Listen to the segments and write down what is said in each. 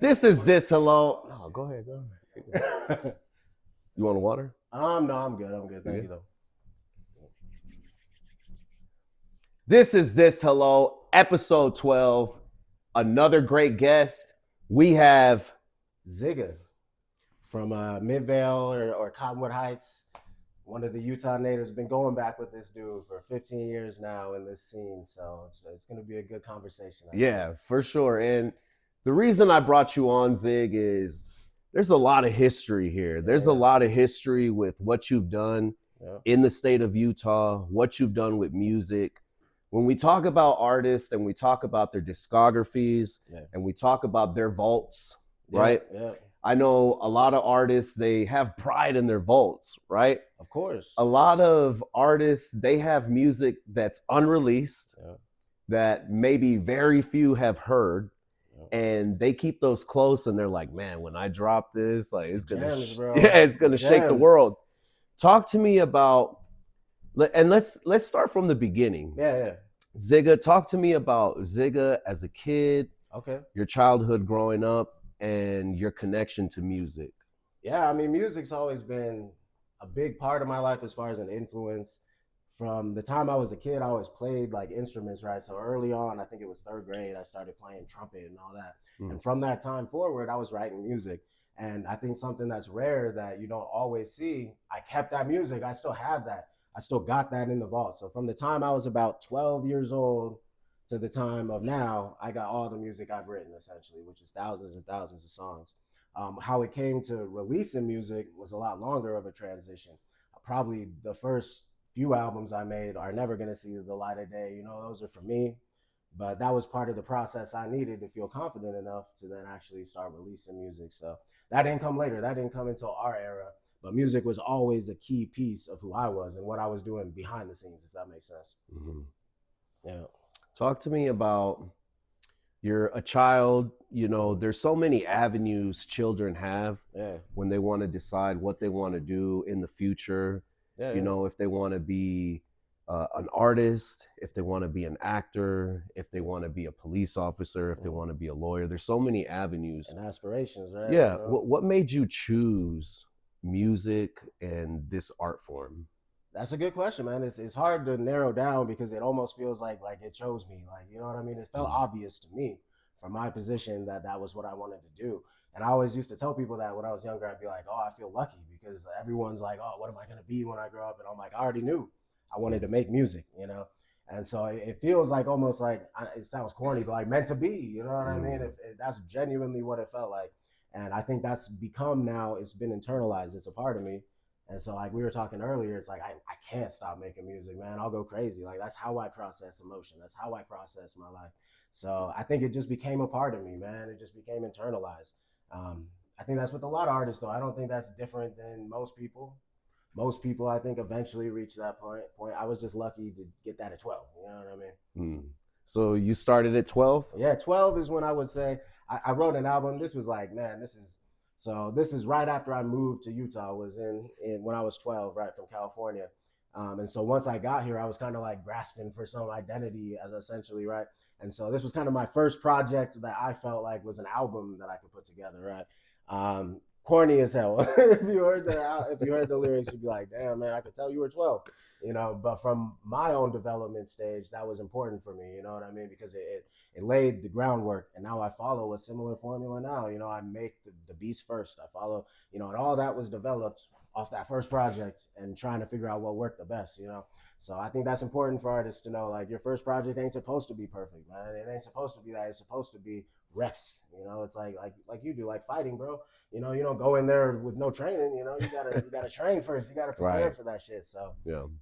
This is this hello. No, go ahead. You want a water? No, I'm good. Thank you though. This is this hello, episode 12. Another great guest. We have Zigga from Midvale or Cottonwood Heights. One of the Utah natives. Been going back with this dude for 15 years now in this scene, so it's going to be a good conversation. Yeah, for sure. And the reason I brought you on, Zig, is there's a lot of history here. There's a lot of history with what you've done in the state of Utah, what you've done with music. When we talk about artists and we talk about their discographies and we talk about their vaults, right? Yeah. I know a lot of artists, they have pride in their vaults, right? Of course. A lot of artists, they have music that's unreleased that maybe very few have heard. And they keep those close, and they're like, "Man, when I drop this, like it's gonna, it's gonna shake the world." Talk to me about, and let's start from the beginning. Yeah. Zigga, talk to me about Zigga as a kid. Okay. Your childhood growing up and your connection to music. Yeah, I mean, music's always been a big part of my life as far as an influence. From the time I was a kid, I always played like instruments, right? So early on, I think it was third grade, I started playing trumpet and all that. And from that time forward, I was writing music. And I think something that's rare that you don't always see, I kept that music. I still have that. I still got that in the vault. So from the time I was about 12 years old to the time of now, I got all the music I've written essentially, which is thousands and thousands of songs. How it came to releasing music was a lot longer of a transition. Probably the first few albums I made are never going to see the light of day. You know, those are for me. But that was part of the process I needed to feel confident enough to then actually start releasing music. So that didn't come later. That didn't come until our era. But music was always a key piece of who I was and what I was doing behind the scenes, if that makes sense. Yeah. Talk to me about, you're a child, you know, there's so many avenues children have when they want to decide what they want to do in the future. You know, if they want to be an artist, if they want to be an actor, if they want to be a police officer, if they want to be a lawyer. There's so many avenues and aspirations, right? Yeah. What made you choose music and this art form? That's a good question, man. It's hard to narrow down because it almost feels like it chose me. Like, you know what I mean? It felt obvious to me from my position that was what I wanted to do. And I always used to tell people that when I was younger, I'd be like, oh, I feel lucky because everyone's like, oh, what am I going to be when I grow up? And I'm like, I already knew I wanted to make music, you know? And so it feels like almost like, it sounds corny, but like meant to be, you know what I mean? That's genuinely what it felt like. And I think that's become now, it's been internalized. It's a part of me. And so like we were talking earlier, it's like, I can't stop making music, man. I'll go crazy. Like that's how I process emotion. That's how I process my life. So I think it just became a part of me, man. It just became internalized. I think that's with a lot of artists, though. I don't think that's different than most people. Most people, I think, eventually reach that point. I was just lucky to get that at 12. You know what I mean? So you started at 12? Yeah, 12 is when I would say I wrote an album. This was like, man, this is right after I moved to Utah. Was in when I was 12, right, from California. And so once I got here, I was kind of like grasping for some identity as essentially, right? And so this was kind of my first project that I felt like was an album that I could put together, right? Corny as hell. If you heard the lyrics, you'd be like, damn, man, I could tell you were 12, you know. But from my own development stage, that was important for me, you know what I mean? Because it laid the groundwork, and now I follow a similar formula now. You know, I make the beats first. I follow, you know, and all that was developed off that first project and trying to figure out what worked the best, you know. So I think that's important for artists to know, like, your first project ain't supposed to be perfect, man. It ain't supposed to be that. It's supposed to be reps, you know. It's like you do, like fighting, bro. You know, you don't go in there with no training, you know. You gotta train first. You gotta prepare for that shit. So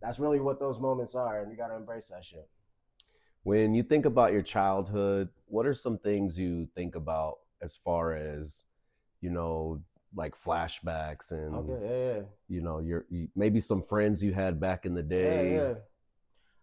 that's really what those moments are, and you gotta embrace that shit. When you think about your childhood, what are some things you think about as far as, you know, like flashbacks and you know, maybe some friends you had back in the day?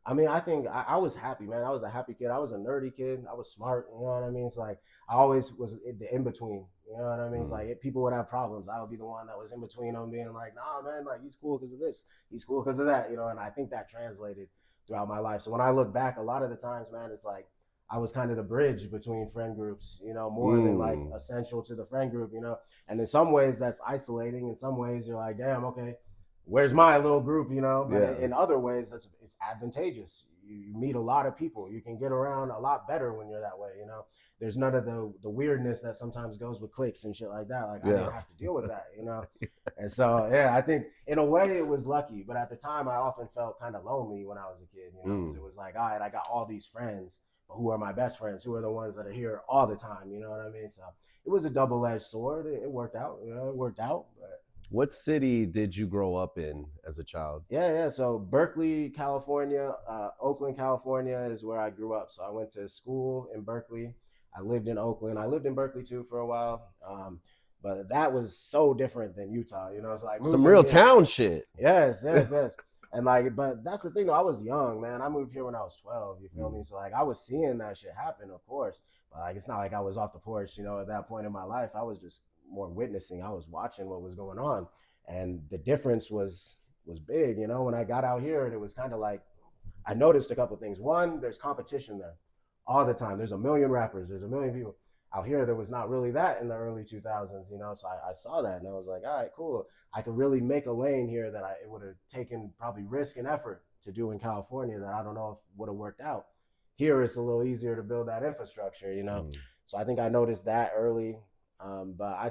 I mean, I think I was happy, man. I was a happy kid. I was a nerdy kid. I was smart. You know what I mean? It's like I always was the in between. You know what I mean? It's like if people would have problems, I would be the one that was in between them, being like, nah, man, like he's cool because of this. He's cool because of that. You know, and I think that translated throughout my life. So when I look back, a lot of the times, man, it's like I was kind of the bridge between friend groups, you know, more than like essential to the friend group, you know. And in some ways that's isolating. In some ways you're like, damn, okay, where's my little group, you know? But in other ways, it's advantageous. You meet a lot of people. You can get around a lot better when you're that way, you know. There's none of the weirdness that sometimes goes with cliques and shit like that. Like I didn't have to deal with that, you know. And so yeah, I think in a way it was lucky, but at the time I often felt kind of lonely when I was a kid, you know, because it was like, all right, I got all these friends, but who are my best friends? Who are the ones that are here all the time? You know what I mean? So it was a double-edged sword. It worked out, you know, it worked out. But what city did you grow up in as a child? yeah. So Berkeley, California, Oakland, California is where I grew up. So I went to school in Berkeley. I lived in Oakland. I lived in Berkeley too for a while. But that was so different than Utah. You know, it's like some real town shit. Yes. And like, but that's the thing though. I was young, man. I moved here when I was 12. You feel me? So like, I was seeing that shit happen, of course. But like, it's not like I was off the porch, you know, at that point in my life. I was just more witnessing. I was watching what was going on, and the difference was big. You know, when I got out here, and it was kind of like I noticed a couple of things. One, there's competition there all the time. There's a million rappers. There's a million people. Out here, there was not really that in the early 2000s, you know. So I saw that and I was like, all right, cool. I could really make a lane here that it would have taken probably risk and effort to do in California that I don't know if would have worked out. Here, it's a little easier to build that infrastructure, you know. So I think I noticed that early. But I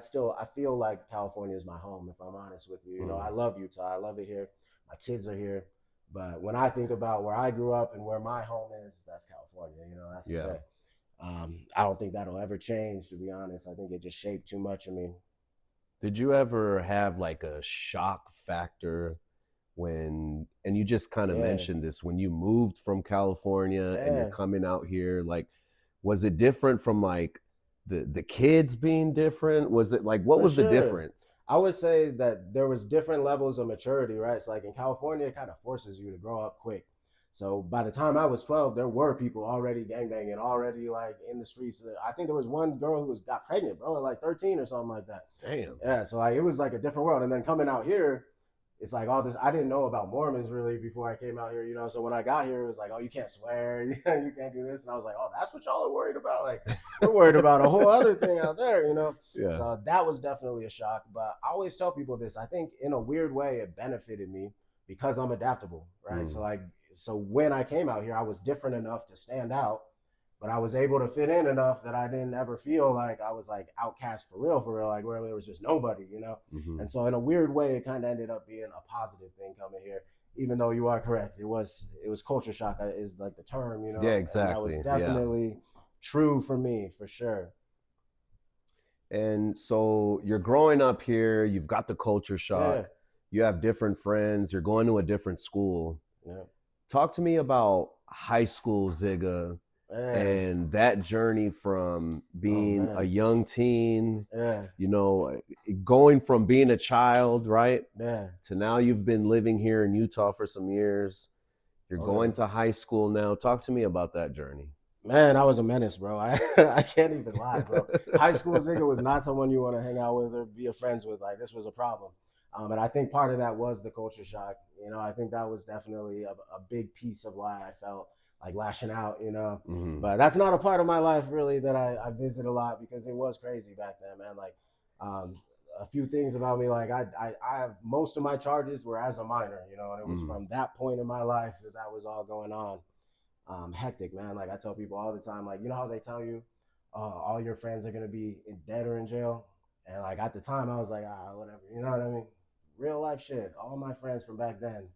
feel like California is my home, if I'm honest with you. You know, I love Utah. I love it here. My kids are here. But when I think about where I grew up and where my home is, that's California. You know, that's the thing. I don't think that'll ever change, to be honest. I think it just shaped too much of me. Did you ever have like a shock factor when, and you just kind of mentioned this, when you moved from California and you're coming out here, like, was it different from like the kids being different? Was it like, what was the difference? I would say that there was different levels of maturity, right? It's like in California, it kind of forces you to grow up quick. So by the time I was 12, there were people already gangbanging, already like in the streets. I think there was one girl who got pregnant, bro, at like 13 or something like that. Damn. Yeah, so like it was like a different world. And then coming out here, it's like all this. I didn't know about Mormons really before I came out here, you know. So when I got here, it was like, oh, you can't swear, you can't do this, and I was like, oh, that's what y'all are worried about. Like we're worried about a whole other thing out there, you know. Yeah. So that was definitely a shock. But I always tell people this. I think in a weird way, it benefited me because I'm adaptable, right? So when I came out here, I was different enough to stand out, but I was able to fit in enough that I didn't ever feel like I was like outcast for real, like where there was just nobody, you know? And so in a weird way, it kind of ended up being a positive thing coming here, even though you are correct. It was culture shock is like the term, you know? Yeah, exactly. And that was definitely true for me, for sure. And so you're growing up here, you've got the culture shock, you have different friends, you're going to a different school. Talk to me about high school Zigga and that journey from being a young teen, you know, going from being a child, right? To now you've been living here in Utah for some years. You're going to high school now. Talk to me about that journey. Man, I was a menace, bro. I can't even lie, bro. High school Zigga was not someone you want to hang out with or be friends with. Like, this was a problem. And I think part of that was the culture shock. You know, I think that was definitely a big piece of why I felt like lashing out, you know. But that's not a part of my life really that I visit a lot because it was crazy back then, man. Like a few things about me, like I have most of my charges were as a minor, you know, and it was from that point in my life that was all going on. Hectic, man. Like I tell people all the time, like, you know how they tell you all your friends are gonna be dead or in jail? And like at the time I was like, whatever, you know what I mean? Real life shit. All my friends from back then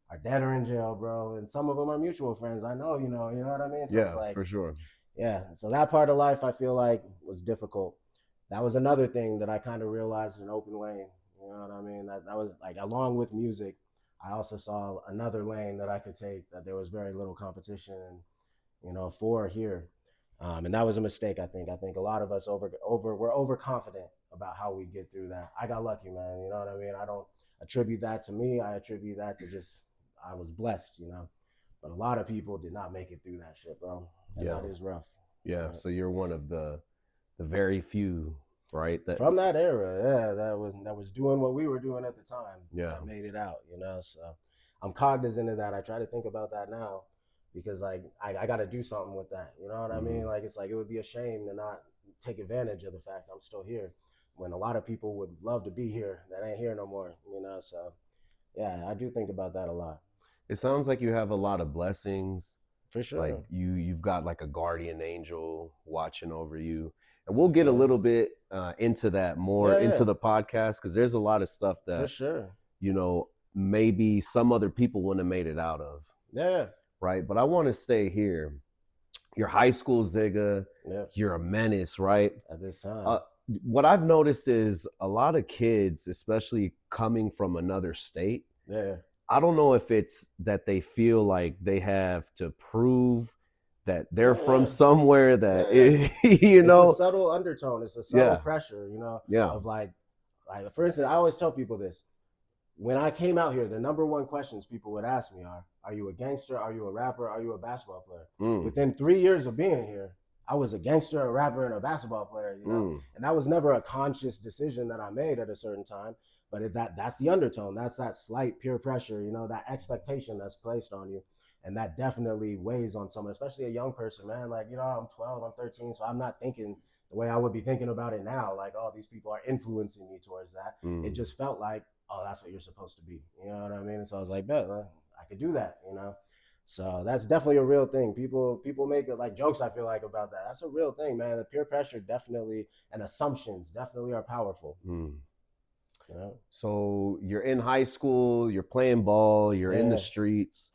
are dead or in jail, bro. And some of them are mutual friends. I know, you know what I mean? So yeah, it's like, for sure. Yeah. So that part of life I feel like was difficult. That was another thing that I kind of realized in open lane. You know what I mean? That was like along with music, I also saw another lane that I could take that there was very little competition, you know, for here. And that was a mistake, I think. I think a lot of us we're overconfident about how we get through that. I got lucky, man. You know what I mean? I don't attribute that to me. I attribute that to just I was blessed, you know. But a lot of people did not make it through that shit, bro. And that is rough. Yeah. Right? So you're one of the very few, right? That from that era, that was doing what we were doing at the time. Yeah. That made it out, you know. So I'm cognizant of that. I try to think about that now. because like I got to do something with that. You know what I mean? Like it's like it would be a shame to not take advantage of the fact I'm still here when a lot of people would love to be here that ain't here no more. You know, so yeah, I do think about that a lot. It sounds like you have a lot of blessings. For sure. Like you've got like a guardian angel watching over you. And we'll get a little bit into that more into the podcast, because there's a lot of stuff that, for sure, you know, maybe some other people wouldn't have made it out of. Yeah. Right. But I want to stay here. Your high school Zigga, you're a menace, right? At this time. What I've noticed is a lot of kids, especially coming from another state, I don't know if it's that they feel like they have to prove that they're from somewhere that you know, it's a subtle undertone. It's a subtle pressure, you know, of like for instance, I always tell people this. When I came out here, the number one questions people would ask me are you a gangster? Are you a rapper? Are you a basketball player? Within 3 years of being here, I was a gangster, a rapper, and a basketball player, you know? And that was never a conscious decision that I made at a certain time. But that's the undertone. That's that slight peer pressure, you know, that expectation that's placed on you. And that definitely weighs on someone, especially a young person, man. Like, you know, I'm 12, I'm 13, so I'm not thinking the way I would be thinking about it now. Like, oh, these people are influencing me towards that. It just felt like, oh, that's what you're supposed to be. You know what I mean? And so I was like, bet, I could do that, you know? So that's definitely a real thing. People make it like jokes, I feel like, about that. That's a real thing, man. The peer pressure definitely, and assumptions definitely are powerful. Yeah. So you're in high school, you're playing ball, you're in the streets.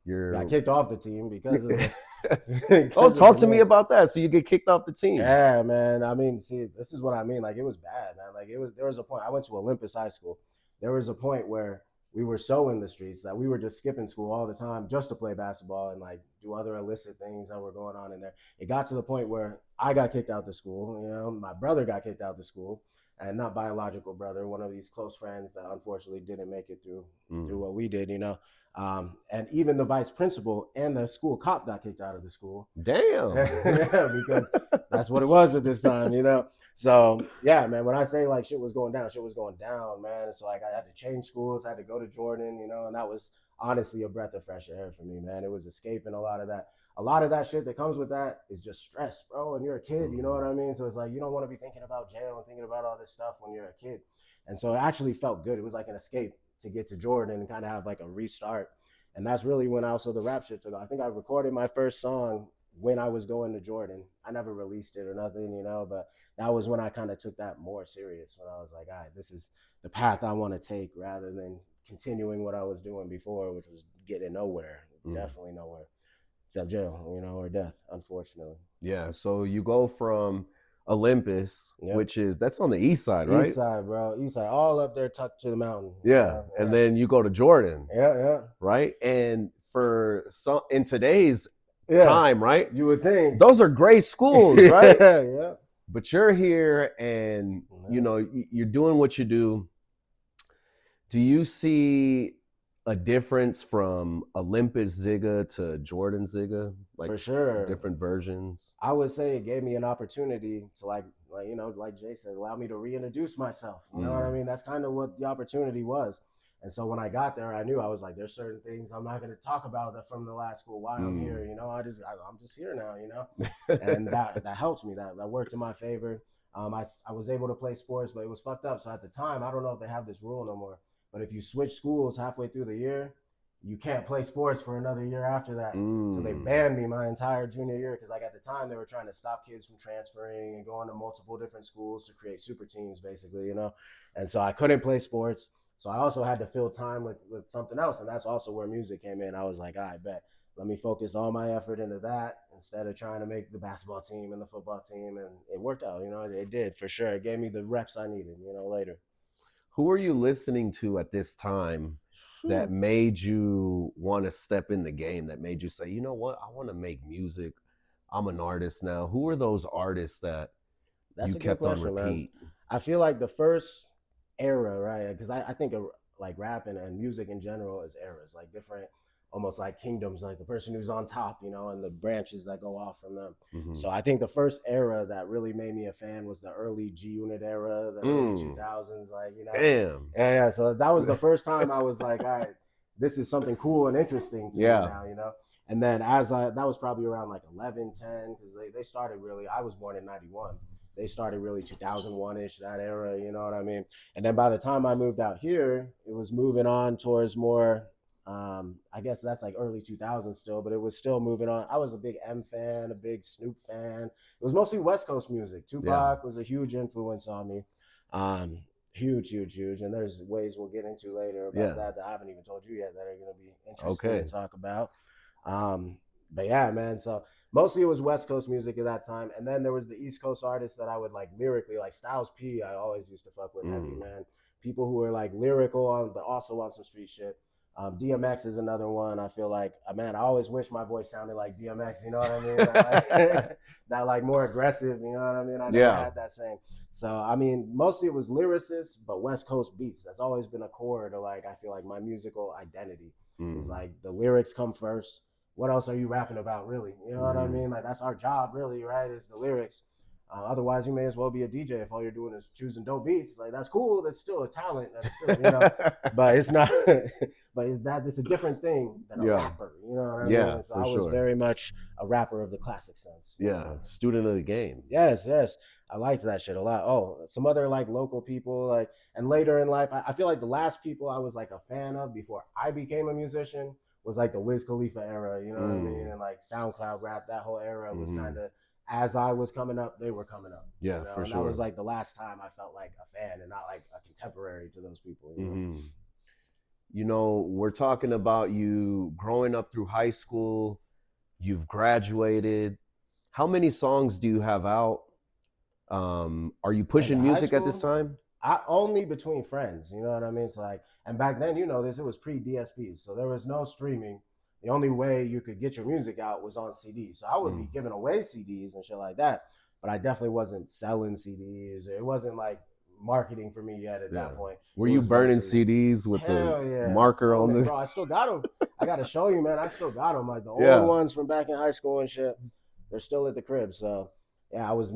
Got kicked off the team because of the, oh, talk to me about that. So you get kicked off the team. Yeah, man. I mean, see, this is what I mean. Like, it was bad, man. Like, there was a point. I went to Olympus High School. There was a point where we were so in the streets that we were just skipping school all the time just to play basketball and like do other illicit things that were going on in there. It got to the point where I got kicked out of school. You know, my brother got kicked out of school. And not biological brother, one of these close friends that unfortunately didn't make it through what we did, you know. And even the vice principal and the school cop got kicked out of the school. Damn. Yeah, because that's what it was at this time, you know. So yeah, man, when I say like shit was going down, man. And so like I had to change schools, I had to go to Jordan, you know, and that was honestly a breath of fresh air for me, man. It was escaping a lot of that. A lot of that shit that comes with that is just stress, bro. And you're a kid, you know what I mean? So it's like you don't want to be thinking about jail and thinking about all this stuff when you're a kid. And so it actually felt good. It was like an escape to get to Jordan and kind of have like a restart. And that's really when also the rap shit took off. I think I recorded my first song when I was going to Jordan. I never released it or nothing, you know, but that was when I kind of took that more serious, when I was like, all right, this is the path I want to take rather than continuing what I was doing before, which was getting nowhere, definitely nowhere. Except jail, you know, or death, unfortunately. Yeah, so you go from Olympus, which that's on the east side, right? East side, bro. East side, all up there tucked to the mountain. Yeah, and then you go to Jordan. Yeah. Right? And for some in today's time, right? You would think. Those are great schools, right? Yeah. But you're here and, you know, you're doing what you do. Do you see a difference from Olympus Zigga to Jordan Zigga? Like, for sure, different versions. I would say it gave me an opportunity to like you know, like Jay said, allow me to reintroduce myself. You know what I mean? That's kind of what the opportunity was. And so when I got there, I knew I was like, there's certain things I'm not going to talk about that from the last school while I'm here. You know, I'm just here now. You know, and that helps me. That worked in my favor. I was able to play sports, but it was fucked up. So at the time, I don't know if they have this rule no more. But if you switch schools halfway through the year, you can't play sports for another year after that. So they banned me my entire junior year because like at the time they were trying to stop kids from transferring and going to multiple different schools to create super teams, basically, you know. And so I couldn't play sports. So I also had to fill time with something else. And that's also where music came in. I was like, I bet. Let me focus all my effort into that instead of trying to make the basketball team and the football team. And it worked out, you know, it did for sure. It gave me the reps I needed, you know, later. Who are you listening to at this time that made you want to step in the game, that made you say, you know what, I want to make music. I'm an artist now. Who are those artists that you kept on repeat? Man. I feel like the first era, right? Because I think of like rap and music in general is eras, like different, almost like kingdoms, like the person who's on top, you know, and the branches that go off from them. So I think the first era that really made me a fan was the early G-Unit era, the early 2000s, like, you know. Damn. Yeah. So that was the first time I was like, all right, this is something cool and interesting to me now, you know. And then that was probably around like 11, 10, because they started really, I was born in 91. They started really 2001-ish, that era, you know what I mean? And then by the time I moved out here, it was moving on towards more, I guess that's like early 2000s still, but it was still moving on. I was a big M fan, a big Snoop fan. It was mostly West Coast music. Tupac was a huge influence on me. Huge. And there's ways we'll get into later about that I haven't even told you yet that are going to be interesting to talk about. But yeah, man. So mostly it was West Coast music at that time. And then there was the East Coast artists that I would like lyrically, like Styles P, I always used to fuck with heavy, man. People who were like lyrical on, but also on some street shit. DMX is another one. I feel like, man, I always wish my voice sounded like DMX, you know what I mean? That like more aggressive, you know what I mean? I never had that same. So, I mean, mostly it was lyricists, but West Coast beats. That's always been a core to like, I feel like my musical identity is like the lyrics come first. What else are you rapping about, really? You know what I mean? Like, that's our job, really, right? Is the lyrics. Otherwise, you may as well be a DJ if all you're doing is choosing dope beats. Like, that's cool. That's still a talent. That's still, you know, but it's not. But it's a different thing than a rapper. You know what I mean? And so I was very much a rapper of the classic sense. Student of the game. Yes. I liked that shit a lot. Oh, some other like local people, like, and later in life, I feel like the last people I was like a fan of before I became a musician was like the Wiz Khalifa era, you know what I mean? And like SoundCloud rap, that whole era was kind of, as I was coming up, they were coming up. Yeah, you know? for and sure. That was like the last time I felt like a fan and not like a contemporary to those people. You know? You know, we're talking about you growing up through high school, you've graduated. How many songs do you have out? Are you pushing music at this time? I only between friends, you know what I mean? It's like, and back then, you know, it was pre-DSPs, so there was no streaming. The only way you could get your music out was on CDs. So I would be giving away CDs and shit like that, but I definitely wasn't selling CDs. It wasn't like marketing for me yet at that point. Were you burning CDs with the marker on this? Bro, I still got them. I got to show you, man. I still got them. Like the old ones from back in high school and shit. They're still at the crib. So yeah, I was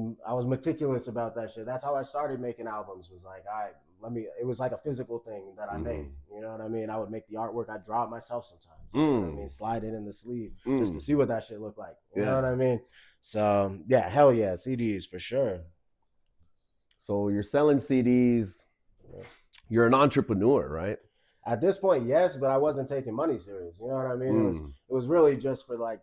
meticulous about that shit. That's how I started making albums. Was like, it was like a physical thing that I made. You know what I mean? I would make the artwork. I'd draw it myself sometimes. You know what I mean? Slide it in the sleeve just to see what that shit looked like. You know what I mean? So yeah, hell yeah, CDs for sure. So you're selling CDs. You're an entrepreneur, right? At this point, yes, but I wasn't taking money serious. You know what I mean? It was really just for like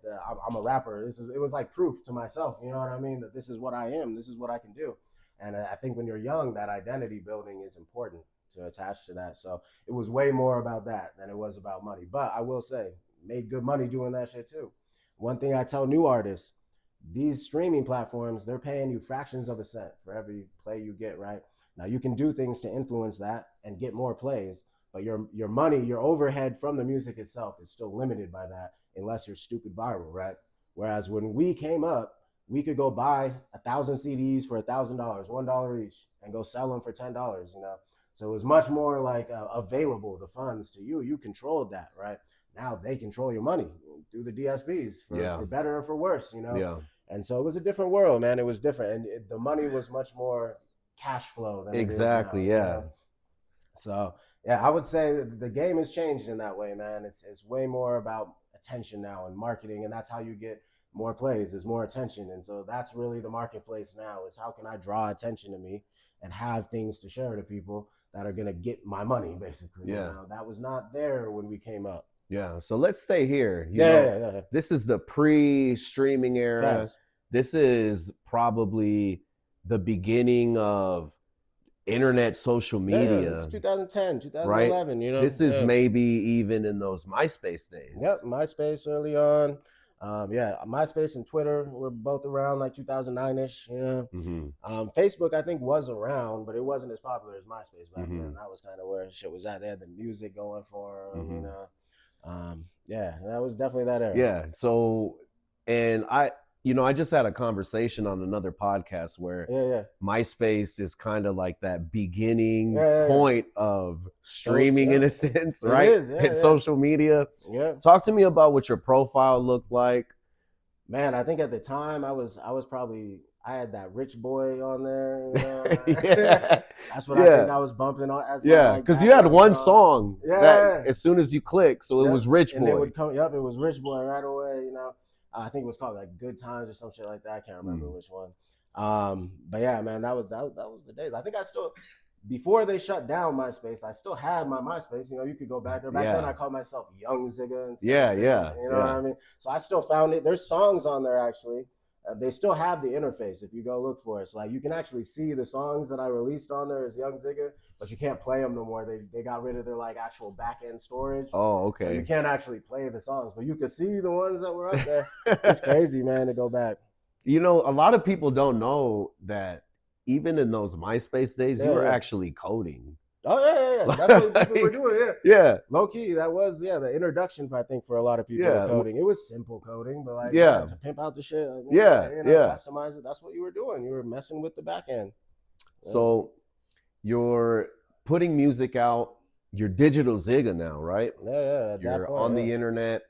I'm a rapper. It was like proof to myself. You know what I mean? That this is what I am. This is what I can do. And I think when you're young, that identity building is important to attach to that. So it was way more about that than it was about money. But I will say, made good money doing that shit too. One thing I tell new artists, these streaming platforms, they're paying you fractions of a cent for every play you get, right? Now you can do things to influence that and get more plays, but your money, your overhead from the music itself is still limited by that unless you're stupid viral, right? Whereas when we came up, we could go buy 1,000 CDs for $1,000, $1 each, and go sell them for $10, you know? So it was much more like available, the funds to you. You controlled that, right? Now they control your money through the DSPs for better or for worse, you know? Yeah. And so it was a different world, man. It was different. And the money was much more cash flow than exactly, it is now, you know? So yeah, I would say the game has changed in that way, man. It's way more about attention now and marketing, and that's how you get more plays, is more attention. And so that's really the marketplace now, is how can I draw attention to me and have things to share to people that are going to get my money, basically. Yeah. You know, that was not there when we came up. Yeah. So let's stay here. You know, this is the pre-streaming era. Yes. This is probably the beginning of internet social media. Yeah, it's 2010, 2011, right? You know, this is maybe even in those MySpace days. Yep, MySpace early on. MySpace and Twitter were both around like 2009-ish, you know. Facebook, I think, was around, but it wasn't as popular as MySpace back then. That was kind of where shit was at. They had the music going for them, you know. That was definitely that era. Yeah, so, and I just had a conversation on another podcast where MySpace is kind of like that beginning point of streaming in a sense, right? It is, it's social media. Yeah. Talk to me about what your profile looked like. Man, I think at the time I I had that Rich Boy on there. You know? Yeah. That's what I think I was bumping on as yeah, my like because you had one song. song that as soon as you click, so it was Rich and Boy. it would come. Yep, it was Rich Boy right away. You know, I think it was called like Good Times or some shit like that. I can't remember which one. But yeah, man, that was the days. I think I still, before they shut down MySpace, I still had my MySpace. You know, you could go back there. Back then, I called myself Young Zigga instead of Zigga. You know what I mean? So I still found it. There's songs on there actually. They still have the interface if you go look for it. So like you can actually see the songs that I released on there as Young Zigga, but you can't play them no more. They got rid of their like actual back end storage. Oh, okay. So you can't actually play the songs, but you can see the ones that were up there. It's crazy, man, to go back. You know, a lot of people don't know that even in those MySpace days, you were actually coding. Oh yeah. That's what people were doing. Yeah. Low key, that was the introduction. I think for a lot of people to coding, it was simple coding, but like to pimp out the shit, customize it. That's what you were doing. You were messing with the back end. So you're putting music out. You're digital Zigga now, right? Yeah. You're on the internet,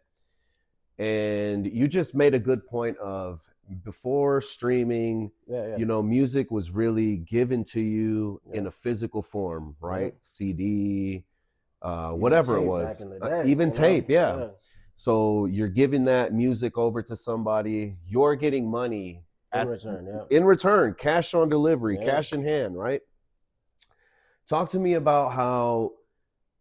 and you just made a good point of before streaming. You know, music was really given to you in a physical form, right? CD, whatever it was, even tape. So you're giving that music over to somebody. You're getting money in return, cash on delivery, cash in hand, right? Talk to me about how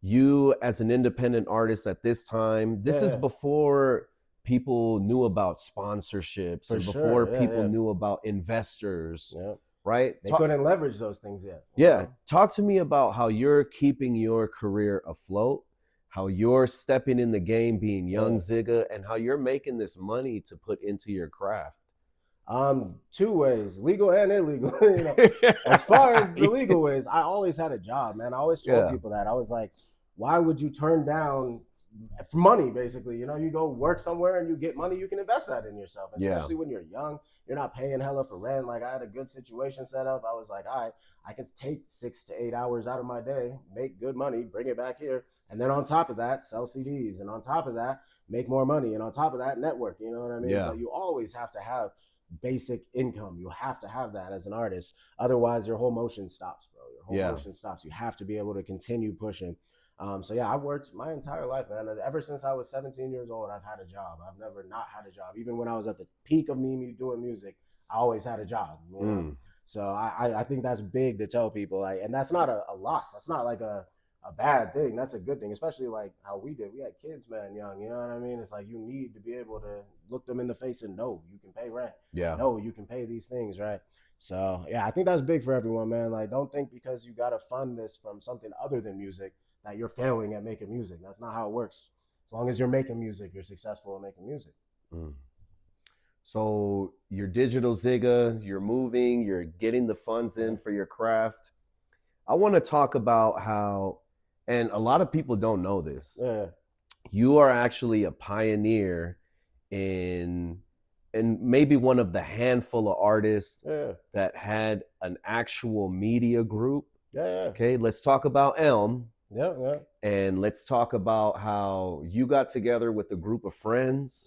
you, as an independent artist at this time, this is before people knew about sponsorships and before people knew about investors, right? They couldn't leverage those things yet. Talk to me about how you're keeping your career afloat, how you're stepping in the game being Young Zigga, and how you're making this money to put into your craft. Two ways, legal and illegal. You know, as far as the legal ways, I always had a job, man. I always told people that. I was like, why would you turn down money? Basically, you know, you go work somewhere and you get money, you can invest that in yourself, especially when you're young. You're not paying hella for rent. Like I had a good situation set up. I was like, all right, I can take 6 to 8 hours out of my day, make good money, bring it back here, and then on top of that, sell CDs, and on top of that, make more money, and on top of that, network. You know what I mean? But you always have to have basic income. You have to have that as an artist. Otherwise, your whole motion stops, bro. Your whole motion stops. You have to be able to continue pushing. So yeah, I've worked my entire life, man. Ever since I was 17 years old, I've had a job. I've never not had a job. Even when I was at the peak of me doing music, I always had a job. You know? So I think that's big to tell people. Like, and that's not a loss. That's not like a bad thing. That's a good thing, especially like how we did. We had kids, man, young. You know what I mean? It's like you need to be able to look them in the face and know you can pay rent. No, you can pay these things, right? So yeah, I think that's big for everyone, man. Like, don't think because you got to fund this from something other than music that you're failing at making music. That's not how it works. As long as you're making music, you're successful at making music. So you're digital Zigga, you're moving, you're getting the funds in for your craft. I want to talk about how, and a lot of people don't know this, you are actually a pioneer in and maybe one of the handful of artists that had an actual media group. Okay, let's talk about Elm. And let's talk about how you got together with a group of friends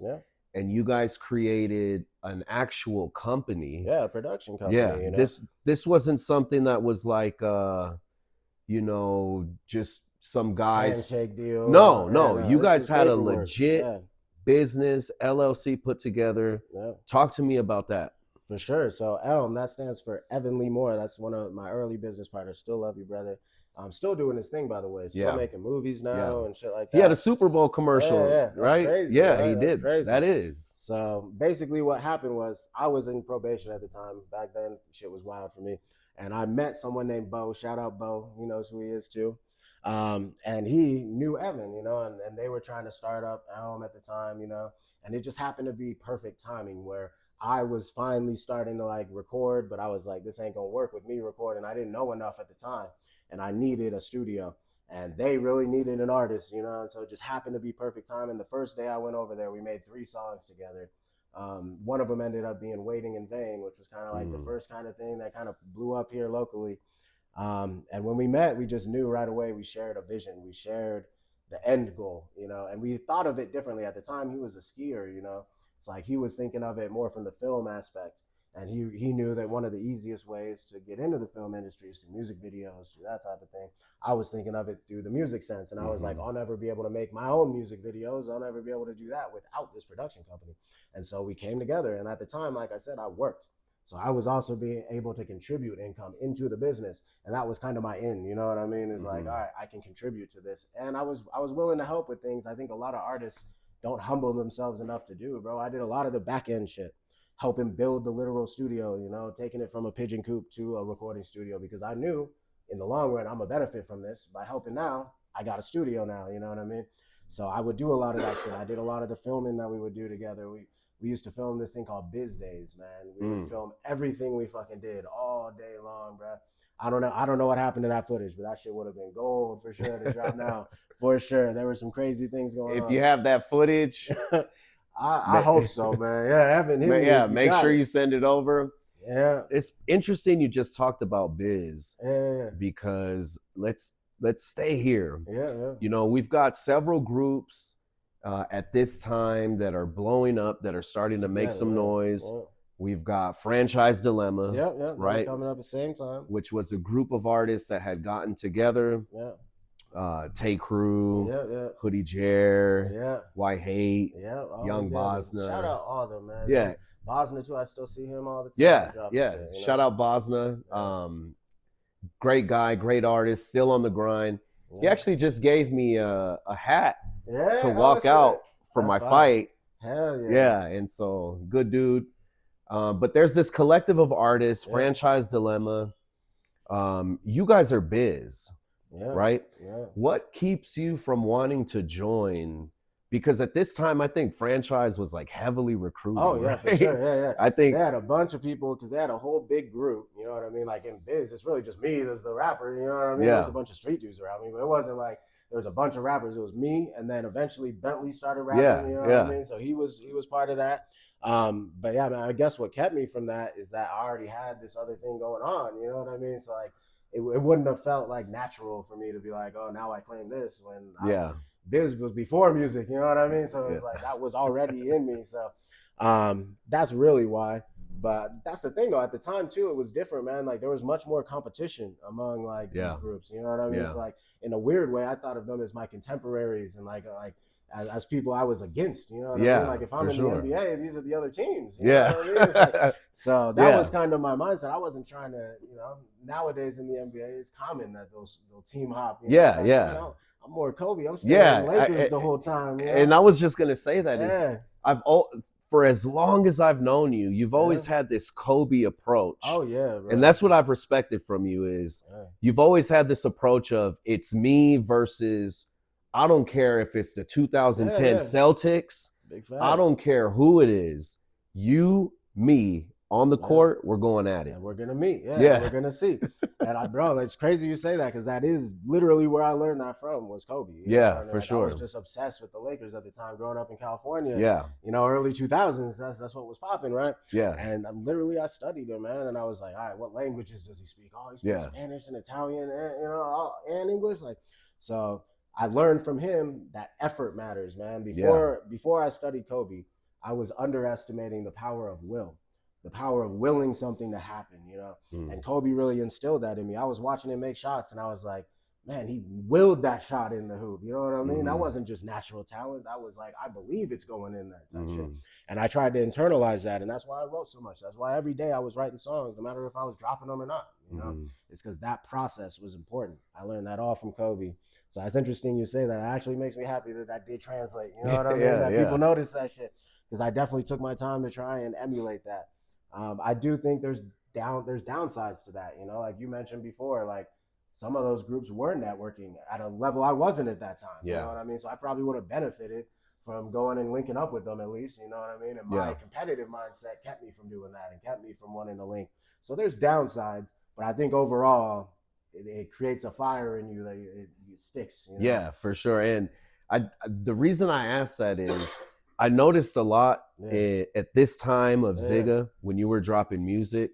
and you guys created an actual company. A production company. You know? This wasn't something that was like you know, just some guys handshake deal. No. You guys had a legit business LLC put together. Talk to me about that. For sure. So Elm, that stands for Evan Lee Moore. That's one of my early business partners. Still love you, brother. I'm still doing this thing, by the way. Still making movies now and shit like that. He had a Super Bowl commercial, right? Crazy, yeah, right? He That's did. Crazy. That is. So basically what happened was I was in probation at the time. Back then, shit was wild for me. And I met someone named Bo. Shout out Bo. He knows who he is too. And he knew Evan, you know, and they were trying to start up Elm at the time, you know, and it just happened to be perfect timing where I was finally starting to like record, but I was like, this ain't gonna work with me recording. I didn't know enough at the time and I needed a studio and they really needed an artist, you know, and so it just happened to be perfect time. And the first day I went over there, we made 3 songs together. One of them ended up being Waiting in Vain, which was kind of like the first kind of thing that kind of blew up here locally. And when we met, we just knew right away we shared a vision. We shared the end goal, you know, and we thought of it differently. At the time, he was a skier, you know. It's like he was thinking of it more from the film aspect. And he knew that one of the easiest ways to get into the film industry is through music videos, through that type of thing. I was thinking of it through the music sense. And I was like, I'll never be able to make my own music videos. I'll never be able to do that without this production company. And so we came together. And at the time, like I said, I worked. So I was also being able to contribute income into the business. And that was kind of my end, you know what I mean? It's like, all right, I can contribute to this. And I was willing to help with things I think a lot of artists don't humble themselves enough to do, bro. I did a lot of the back end shit, helping build the literal studio, you know, taking it from a pigeon coop to a recording studio, because I knew in the long run, I'm gonna benefit from this. By helping now, I got a studio now, you know what I mean? So I would do a lot of that shit. I did a lot of the filming that we would do together. We used to film this thing called Biz Days, man. We would film everything we fucking did all day long, bro. I don't know what happened to that footage, but that shit would have been gold for sure to drop now. For sure. There were some crazy things going on. If you have that footage, I hope so, man. Yeah, make sure you send it over. Yeah. It's interesting you just talked about Biz. Yeah. Because let's stay here. Yeah. You know, we've got several groups at this time that are blowing up, that are starting to make some noise. Yeah. We've got Franchise Dilemma, right? Coming up at the same time. Which was a group of artists that had gotten together. Yeah. Tay Crew, Hoodie Jer, White Hate, Young Bosna. Shout out all of them, man. Yeah. Bosna too, I still see him all the time. Yeah. Shout out Bosna. Great guy, great artist, still on the grind. Yeah. He actually just gave me a hat to walk out for my fight. Hell yeah. Yeah, and so good dude. But there's this collective of artists, Franchise Dilemma. You guys are Biz, right? Yeah. What keeps you from wanting to join? Because at this time, I think Franchise was like heavily recruited. Oh, yeah, right? for sure. Yeah. I think they had a bunch of people, because they had a whole big group, you know what I mean? Like in Biz, it's really just me as the rapper, you know what I mean? Yeah. There's a bunch of street dudes around me, but it wasn't like there was a bunch of rappers. It was me, and then eventually Bentley started rapping, you know what I mean? So he was part of that. But yeah, man, I guess what kept me from that is that I already had this other thing going on, you know what I mean? So like, it wouldn't have felt like natural for me to be like, oh, now I claim this when Biz was before music, you know what I mean? So it's like that was already in me. So that's really why. But that's the thing though, at the time too, it was different, man. Like there was much more competition among like these groups, you know what I mean? It's like in a weird way, I thought of them as my contemporaries and like as people I was against, you know what I mean? Like if I'm in the NBA, these are the other teams. You know what I mean? It's like, so that was kind of my mindset. I wasn't trying to, you know, nowadays in the NBA, it's common that they'll team hop. You know, you know, I'm more Kobe. I'm staying Lakers the whole time. You know? And I was just gonna say that is for as long as I've known you, you've always had this Kobe approach. Oh yeah, bro. And that's what I've respected from you is you've always had this approach of it's me versus I don't care if it's the 2010 Celtics. Big fact. I don't care who it is. You, me, on the court, we're going at it. And we're gonna meet. We're gonna see. And bro, it's crazy you say that because that is literally where I learned that from was Kobe. For sure. I was just obsessed with the Lakers at the time, growing up in California. You know, early 2000s. That's what was popping, right? Yeah. And literally, I studied him, man. And I was like, all right, what languages does he speak? Oh, he speaks Spanish and Italian, and, you know, and English. Like, so I learned from him that effort matters, man. Before I studied Kobe, I was underestimating the power of will. The power of willing something to happen, you know? And Kobe really instilled that in me. I was watching him make shots and I was like, man, he willed that shot in the hoop. You know what I mean? That wasn't just natural talent. That was like, I believe it's going in that type shit. And I tried to internalize that. And that's why I wrote so much. That's why every day I was writing songs, no matter if I was dropping them or not, you know? It's because that process was important. I learned that all from Kobe. So it's interesting you say that. It actually makes me happy that did translate. You know what I mean? That people notice that shit. Because I definitely took my time to try and emulate that. I do think there's downsides to that, you know, like you mentioned before, like some of those groups were networking at a level I wasn't at that time. You know what I mean? So I probably would have benefited from going and linking up with them at least, you know what I mean? And my competitive mindset kept me from doing that and kept me from wanting to link. So there's downsides, but I think overall it creates a fire in you that it sticks. You know? Yeah, for sure. And the reason I asked that is I noticed a lot at this time of Zigga, when you were dropping music,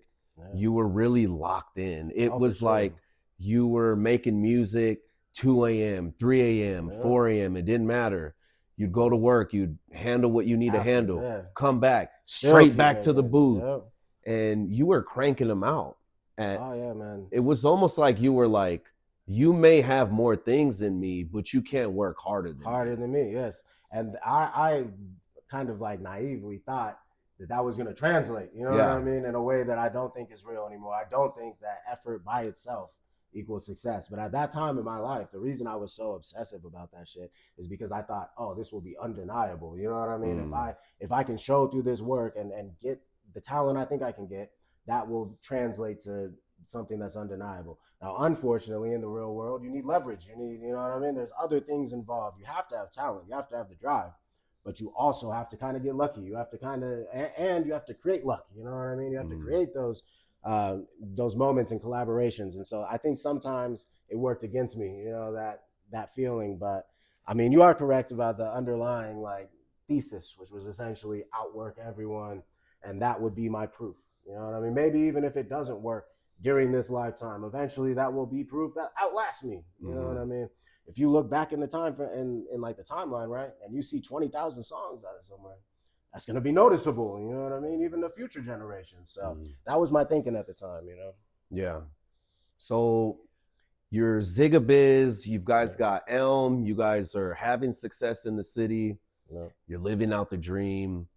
you were really locked in. It was like you were making music 2 a.m., 3 a.m., 4 a.m. It didn't matter. You'd go to work, you'd handle what you need to handle, come back, straight back to the booth. and you were cranking them out. Oh yeah, man. It was almost like you were like, you may have more things than me, but you can't work harder than me. Yes, and I kind of like naively thought that was going to translate. You know what I mean? In a way that I don't think is real anymore. I don't think that effort by itself equals success. But at that time in my life, the reason I was so obsessive about that shit is because I thought, oh, this will be undeniable. You know what I mean? If I can show through this work and get the talent I think I can get, that will translate to something that's undeniable. Now, unfortunately, in the real world, you need leverage. You need, you know what I mean? There's other things involved. You have to have talent. You have to have the drive, but you also have to kind of get lucky. You have to kind of, and you have to create luck. You know what I mean? You have to create those moments and collaborations. And so I think sometimes it worked against me, you know, that feeling. But I mean, you are correct about the underlying like thesis, which was essentially outwork everyone, and that would be my proof. You know what I mean? Maybe even if it doesn't work during this lifetime, eventually that will be proof that outlasts me. You know what I mean? If you look back in the time in like the timeline, right, and you see 20,000 songs out of somewhere, that's going to be noticeable. You know what I mean? Even the future generations. So that was my thinking at the time, you know? Yeah. So your Zigga Biz, you guys got Elm, you guys are having success in the city. You're living out the dream.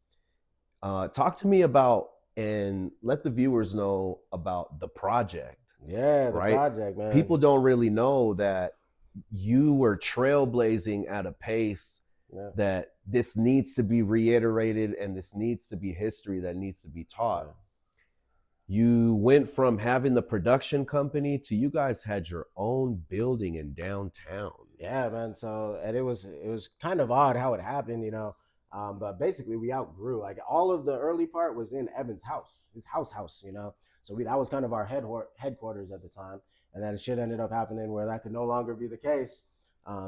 Talk to me about, and let the viewers know about the project. Yeah, the project, man. People don't really know that you were trailblazing at a pace that this needs to be reiterated, and this needs to be history that needs to be taught. You went from having the production company to you guys had your own building in downtown. Yeah, man. So, and it was kind of odd how it happened, you know. But basically, we outgrew. Like all of the early part was in Evan's house, his house, you know. So that was kind of our headquarters at the time, and then shit ended up happening where that could no longer be the case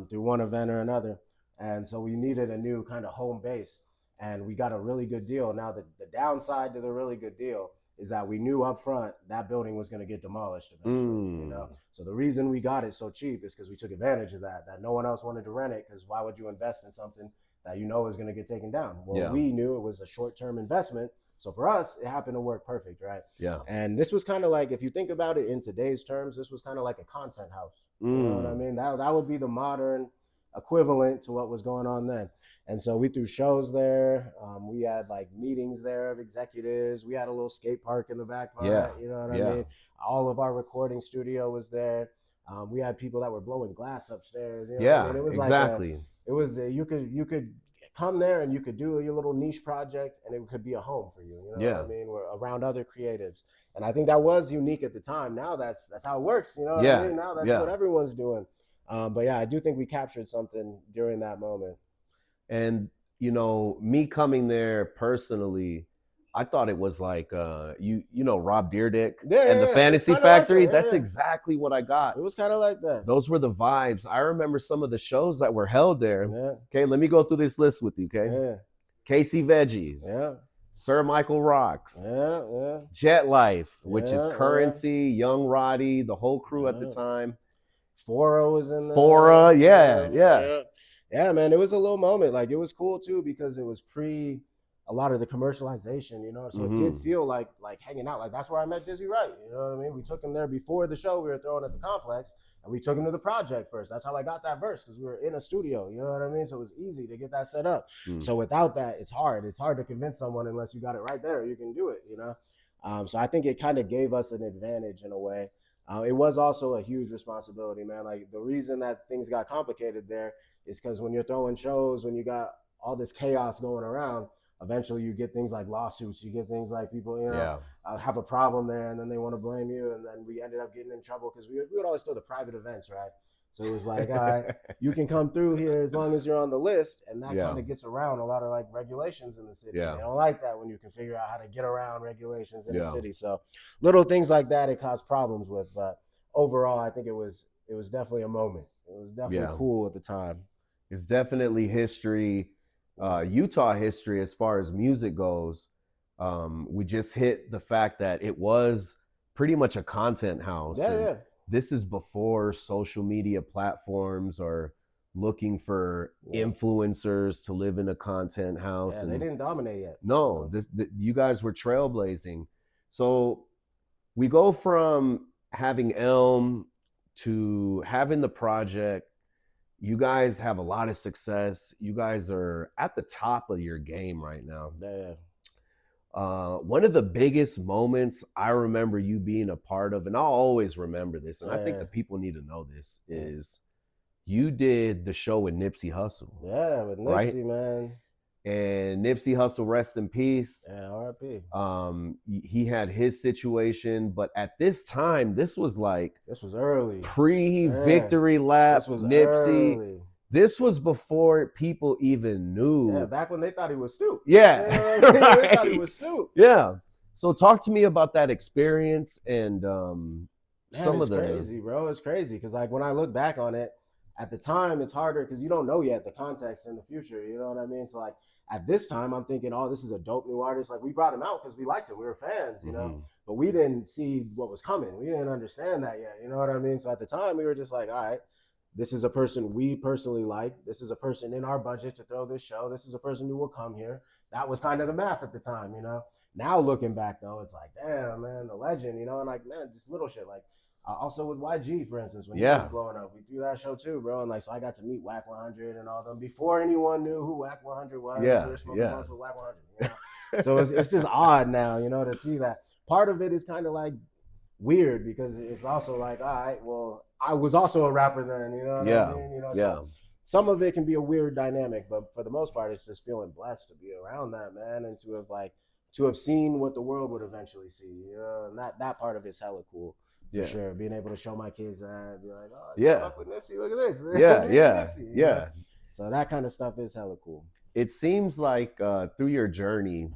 through one event or another, and so we needed a new kind of home base, and we got a really good deal. Now the downside to the really good deal is that we knew up front that building was going to get demolished eventually, you know. So the reason we got it so cheap is because we took advantage of that no one else wanted to rent it, because why would you invest in something that you know is going to get taken down? Well, we knew it was a short-term investment. So for us, it happened to work perfect, right? Yeah. And this was kind of like, if you think about it in today's terms, this was kind of like a content house. You know what I mean? That would be the modern equivalent to what was going on then. And so we threw shows there. We had like meetings there of executives. We had a little skate park in the back part. You know what I mean? All of our recording studio was there. We had people that were blowing glass upstairs. You know what I mean? It was exactly. You could come there and you could do your little niche project, and it could be a home for you. You know what I mean? We're around other creatives, and I think that was unique at the time. Now that's how it works. You know what I mean? Now that's what everyone's doing. But yeah, I do think we captured something during that moment. And you know, me coming there personally, I thought it was like you know Rob Dyrdek and the Fantasy Factory. Like that's exactly what I got. It was kind of like that. Those were the vibes. I remember some of the shows that were held there. Okay, let me go through this list with you. Okay, Casey Veggies, Sir Michael Rocks, Jet Life, which is Currency, Young Roddy, the whole crew at the time. Fora was in there. Fora, yeah, man, it was a little moment. Like, it was cool too because it was pre a lot of the commercialization, you know, so it did feel like hanging out. Like, that's where I met Dizzy Wright, you know what I mean? We took him there before the show we were throwing at the complex, and we took him to the project first. That's how I got that verse, because we were in a studio, you know what I mean? So it was easy to get that set up. So without that, it's hard to convince someone unless you got it right there. You can do it, you know? So I think it kind of gave us an advantage in a way. It was also a huge responsibility, man. Like, the reason that things got complicated there is because when you're throwing shows, when you got all this chaos going around, eventually you get things like lawsuits, you get things like people, you know, have a problem there, and then they want to blame you. And then we ended up getting in trouble because we would always throw the private events, right? So it was like, all right, you can come through here as long as you're on the list. And that kind of gets around a lot of like regulations in the city. They don't like that when you can figure out how to get around regulations in the city. So little things like that it caused problems with. But overall, I think it was definitely a moment. It was definitely cool at the time. It's definitely history. Utah history as far as music goes. We just hit the fact that it was pretty much a content house. This is before social media platforms are looking for influencers to live in a content house. And they didn't dominate yet. No, you guys were trailblazing. So we go from having Elm to having the project. You guys have a lot of success. You guys are at the top of your game right now. Yeah. One of the biggest moments I remember you being a part of, and I'll always remember this, and I think the people need to know this, is you did the show with Nipsey Hussle. Yeah, with Nipsey, right? Man. And Nipsey Hussle, rest in peace. Yeah, R.I.P. He had his situation, but at this time, this was early, pre-victory lap. This was Nipsey. Early. This was before people even knew. Yeah, back when they thought he was Snoop. Yeah, right? They thought he was Snoop. Yeah. So talk to me about that experience and some of the crazy, bro. It's crazy because like when I look back on it, at the time it's harder because you don't know yet the context in the future. You know what I mean? So like at this time, I'm thinking, oh, this is a dope new artist. Like we brought him out because we liked him. We were fans, you know, but we didn't see what was coming. We didn't understand that yet. You know what I mean? So at the time, we were just like, all right, this is a person we personally like. This is a person in our budget to throw this show. This is a person who will come here. That was kind of the math at the time, you know. Now looking back though, it's like, damn, man, the legend, you know, and like, man, just little shit. Like also with YG, for instance, when he was blowing up, we do that show too, bro. And like, so I got to meet Whack 100 and all them before anyone knew who Whack 100 was. Yeah, we were smoking blunts with Whack 100. You know? So it's just odd now, you know, to see that. Part of it is kind of like weird because it's also like, all right, well, I was also a rapper then, you know what I mean? You know, so some of it can be a weird dynamic, but for the most part, it's just feeling blessed to be around that, man, and to have seen what the world would eventually see, you know, and that part of it's hella cool. For sure. Being able to show my kids that, be like, oh, fuck with Nipsey, look at this. Nipsey, know? So that kind of stuff is hella cool. It seems like through your journey,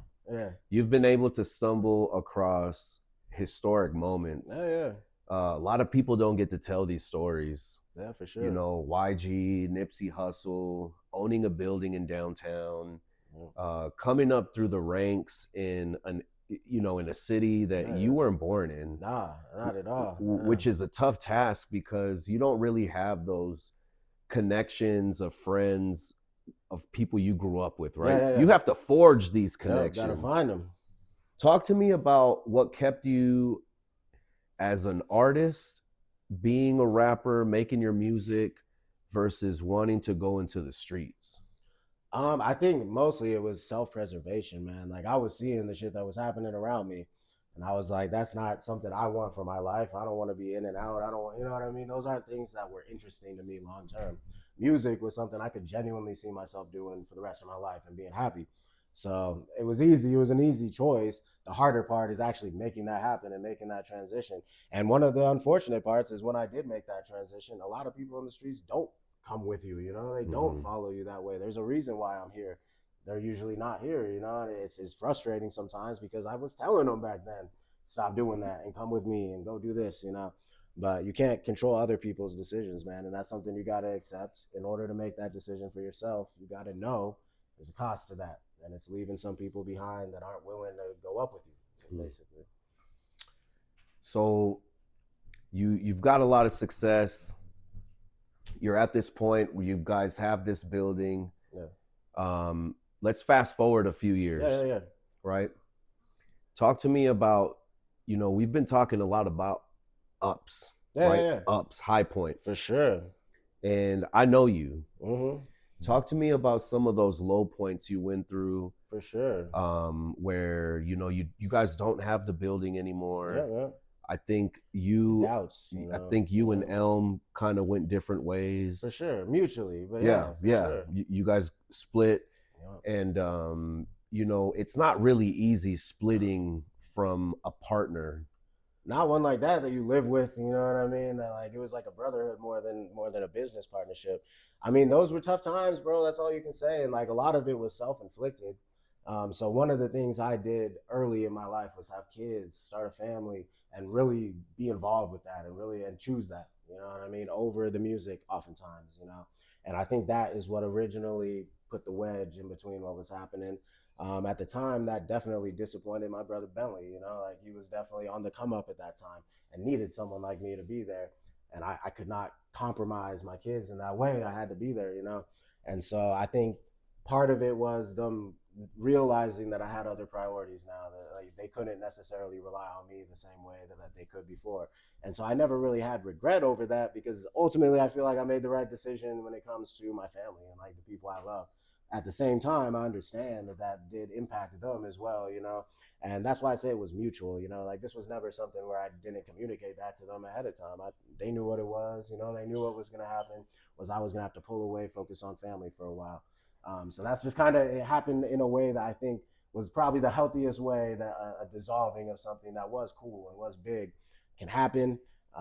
you've been able to stumble across historic moments. A lot of people don't get to tell these stories. Yeah, for sure. You know, YG, Nipsey Hussle, owning a building in downtown, coming up through the ranks in a city that you weren't born in. Nah, not at all. Which is a tough task because you don't really have those connections of friends, of people you grew up with, right? You have to forge these connections. Gotta find them. Talk to me about what kept you as an artist, being a rapper, making your music, versus wanting to go into the streets. I think mostly it was self-preservation, man. Like I was seeing the shit that was happening around me, and I was like, that's not something I want for my life. I don't want to be in and out. I don't want, you know what I mean? Those aren't things that were interesting to me long term. Music was something I could genuinely see myself doing for the rest of my life and being happy. So it was easy. It was an easy choice. The harder part is actually making that happen and making that transition. And one of the unfortunate parts is when I did make that transition, a lot of people in the streets don't come with you, you know, they don't follow you that way. There's a reason why I'm here. They're usually not here, you know, and it's frustrating sometimes because I was telling them back then, stop doing that and come with me and go do this, you know. But you can't control other people's decisions, man. And that's something you got to accept. In order to make that decision for yourself, you got to know there's a cost to that. And it's leaving some people behind that aren't willing to go up with you, basically. So you've got a lot of success. You're at this point where you guys have this building. Let's fast forward a few years. Right? Talk to me about, you know, we've been talking a lot about ups, ups, high points. For sure. And I know you. Talk to me about some of those low points you went through. For sure. Where, you know, you guys don't have the building anymore. I think you and Elm kind of went different ways. For sure, mutually. But sure. You guys split, and you know, it's not really easy splitting from a partner. Not one like that you live with, you know what I mean? That like it was like a brotherhood more than a business partnership. I mean, those were tough times, bro. That's all you can say. And like a lot of it was self-inflicted. So one of the things I did early in my life was have kids, start a family, and really be involved with that and choose that, you know what I mean, over the music oftentimes, you know. And I think that is what originally put the wedge in between what was happening. At the time, that definitely disappointed my brother Bentley, you know, like he was definitely on the come up at that time and needed someone like me to be there. And I could not compromise my kids in that way. I had to be there, you know. And so I think part of it was them realizing that I had other priorities now, that like, they couldn't necessarily rely on me the same way that they could before. And so I never really had regret over that, because ultimately I feel like I made the right decision when it comes to my family and like the people I love. At the same time, I understand that that did impact them as well, you know, and that's why I say it was mutual, you know, like this was never something where I didn't communicate that to them ahead of time. They knew what it was, you know, they knew what was going to happen, was I was going to have to pull away, focus on family for a while. So that's just kind of, it happened in a way that I think was probably the healthiest way that a dissolving of something that was cool and was big can happen.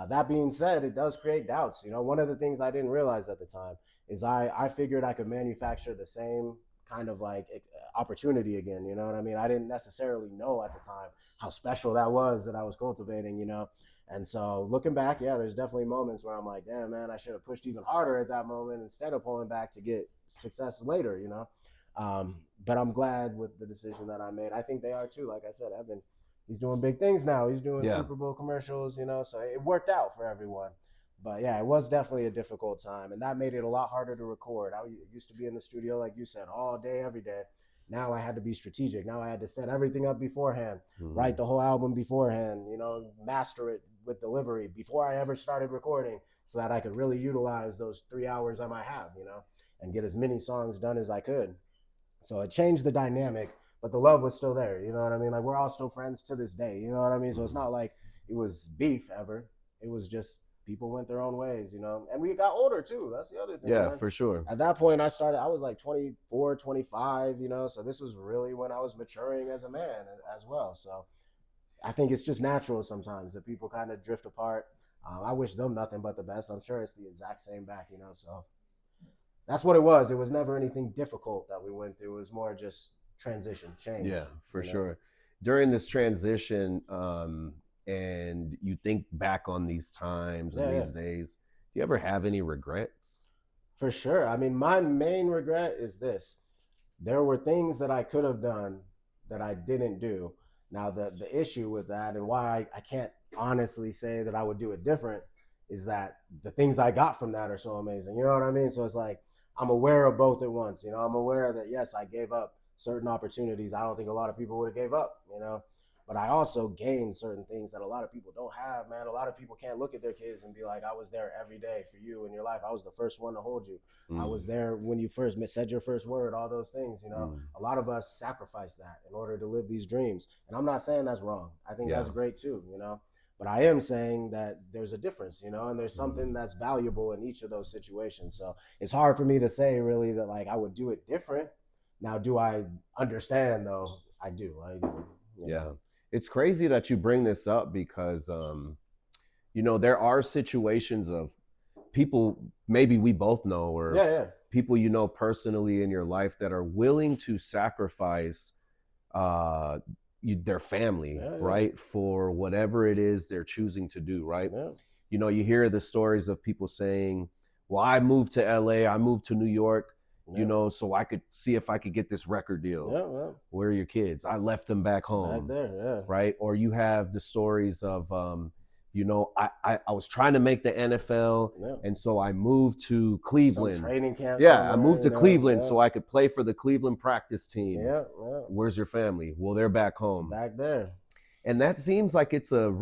That being said, it does create doubts. You know, one of the things I didn't realize at the time is I figured I could manufacture the same kind of like opportunity again. You know what I mean? I didn't necessarily know at the time how special that was that I was cultivating, you know? And so looking back, yeah, there's definitely moments where I'm like, damn, man, I should have pushed even harder at that moment instead of pulling back to get success later, you know? But I'm glad with the decision that I made. I think they are too. Like I said, Evan, he's doing big things now. He's doing Super Bowl commercials, you know, so it worked out for everyone. But yeah, it was definitely a difficult time, and that made it a lot harder to record. I used to be in the studio, like you said, all day, every day. Now I had to be strategic. Now I had to set everything up beforehand, write the whole album beforehand, you know, master it with delivery before I ever started recording, so that I could really utilize those 3 hours I might have, you know, and get as many songs done as I could. So it changed the dynamic, but the love was still there. You know what I mean? Like we're all still friends to this day. You know what I mean? So it's not like it was beef ever. It was just people went their own ways, you know, and we got older too. That's the other thing. Yeah, man. For sure. At that point, I was like 24, 25, you know, so this was really when I was maturing as a man as well. So I think it's just natural sometimes that people kind of drift apart. I wish them nothing but the best. I'm sure it's the exact same back, you know, so that's what it was. It was never anything difficult that we went through. It was more just transition, change. Yeah, for sure. During this transition, and you think back on these times and these days, do you ever have any regrets? For sure. I mean, my main regret is this. There were things that I could have done that I didn't do. Now, the issue with that, and why I can't honestly say that I would do it different, is that the things I got from that are so amazing. You know what I mean? So it's like, I'm aware of both at once. You know, I'm aware that, yes, I gave up certain opportunities I don't think a lot of people would have gave up, you know, but I also gained certain things that a lot of people don't have, man. A lot of people can't look at their kids and be like, I was there every day for you in your life. I was the first one to hold you. I was there when you first said your first word, all those things, you know. A lot of us sacrifice that in order to live these dreams. And I'm not saying that's wrong. I think that's great too, you know. But I am saying that there's a difference, you know, and there's something that's valuable in each of those situations. So it's hard for me to say really that like I would do it different. Now, do I understand though? I do. Yeah. It's crazy that you bring this up because, you know, there are situations of people maybe we both know or people you know personally in your life that are willing to sacrifice their family, right? For whatever it is they're choosing to do, right? You know, you hear the stories of people saying, well, I moved to LA, I moved to New York, you know, so I could see if I could get this record deal. Where are your kids? I left them back home, right? Or you have the stories of, you know, I was trying to make the NFL, and so I moved to Cleveland. Some training camp. I moved to Cleveland so I could play for the Cleveland practice team. Where's your family? Well, they're back home. Back there. And that seems like it's a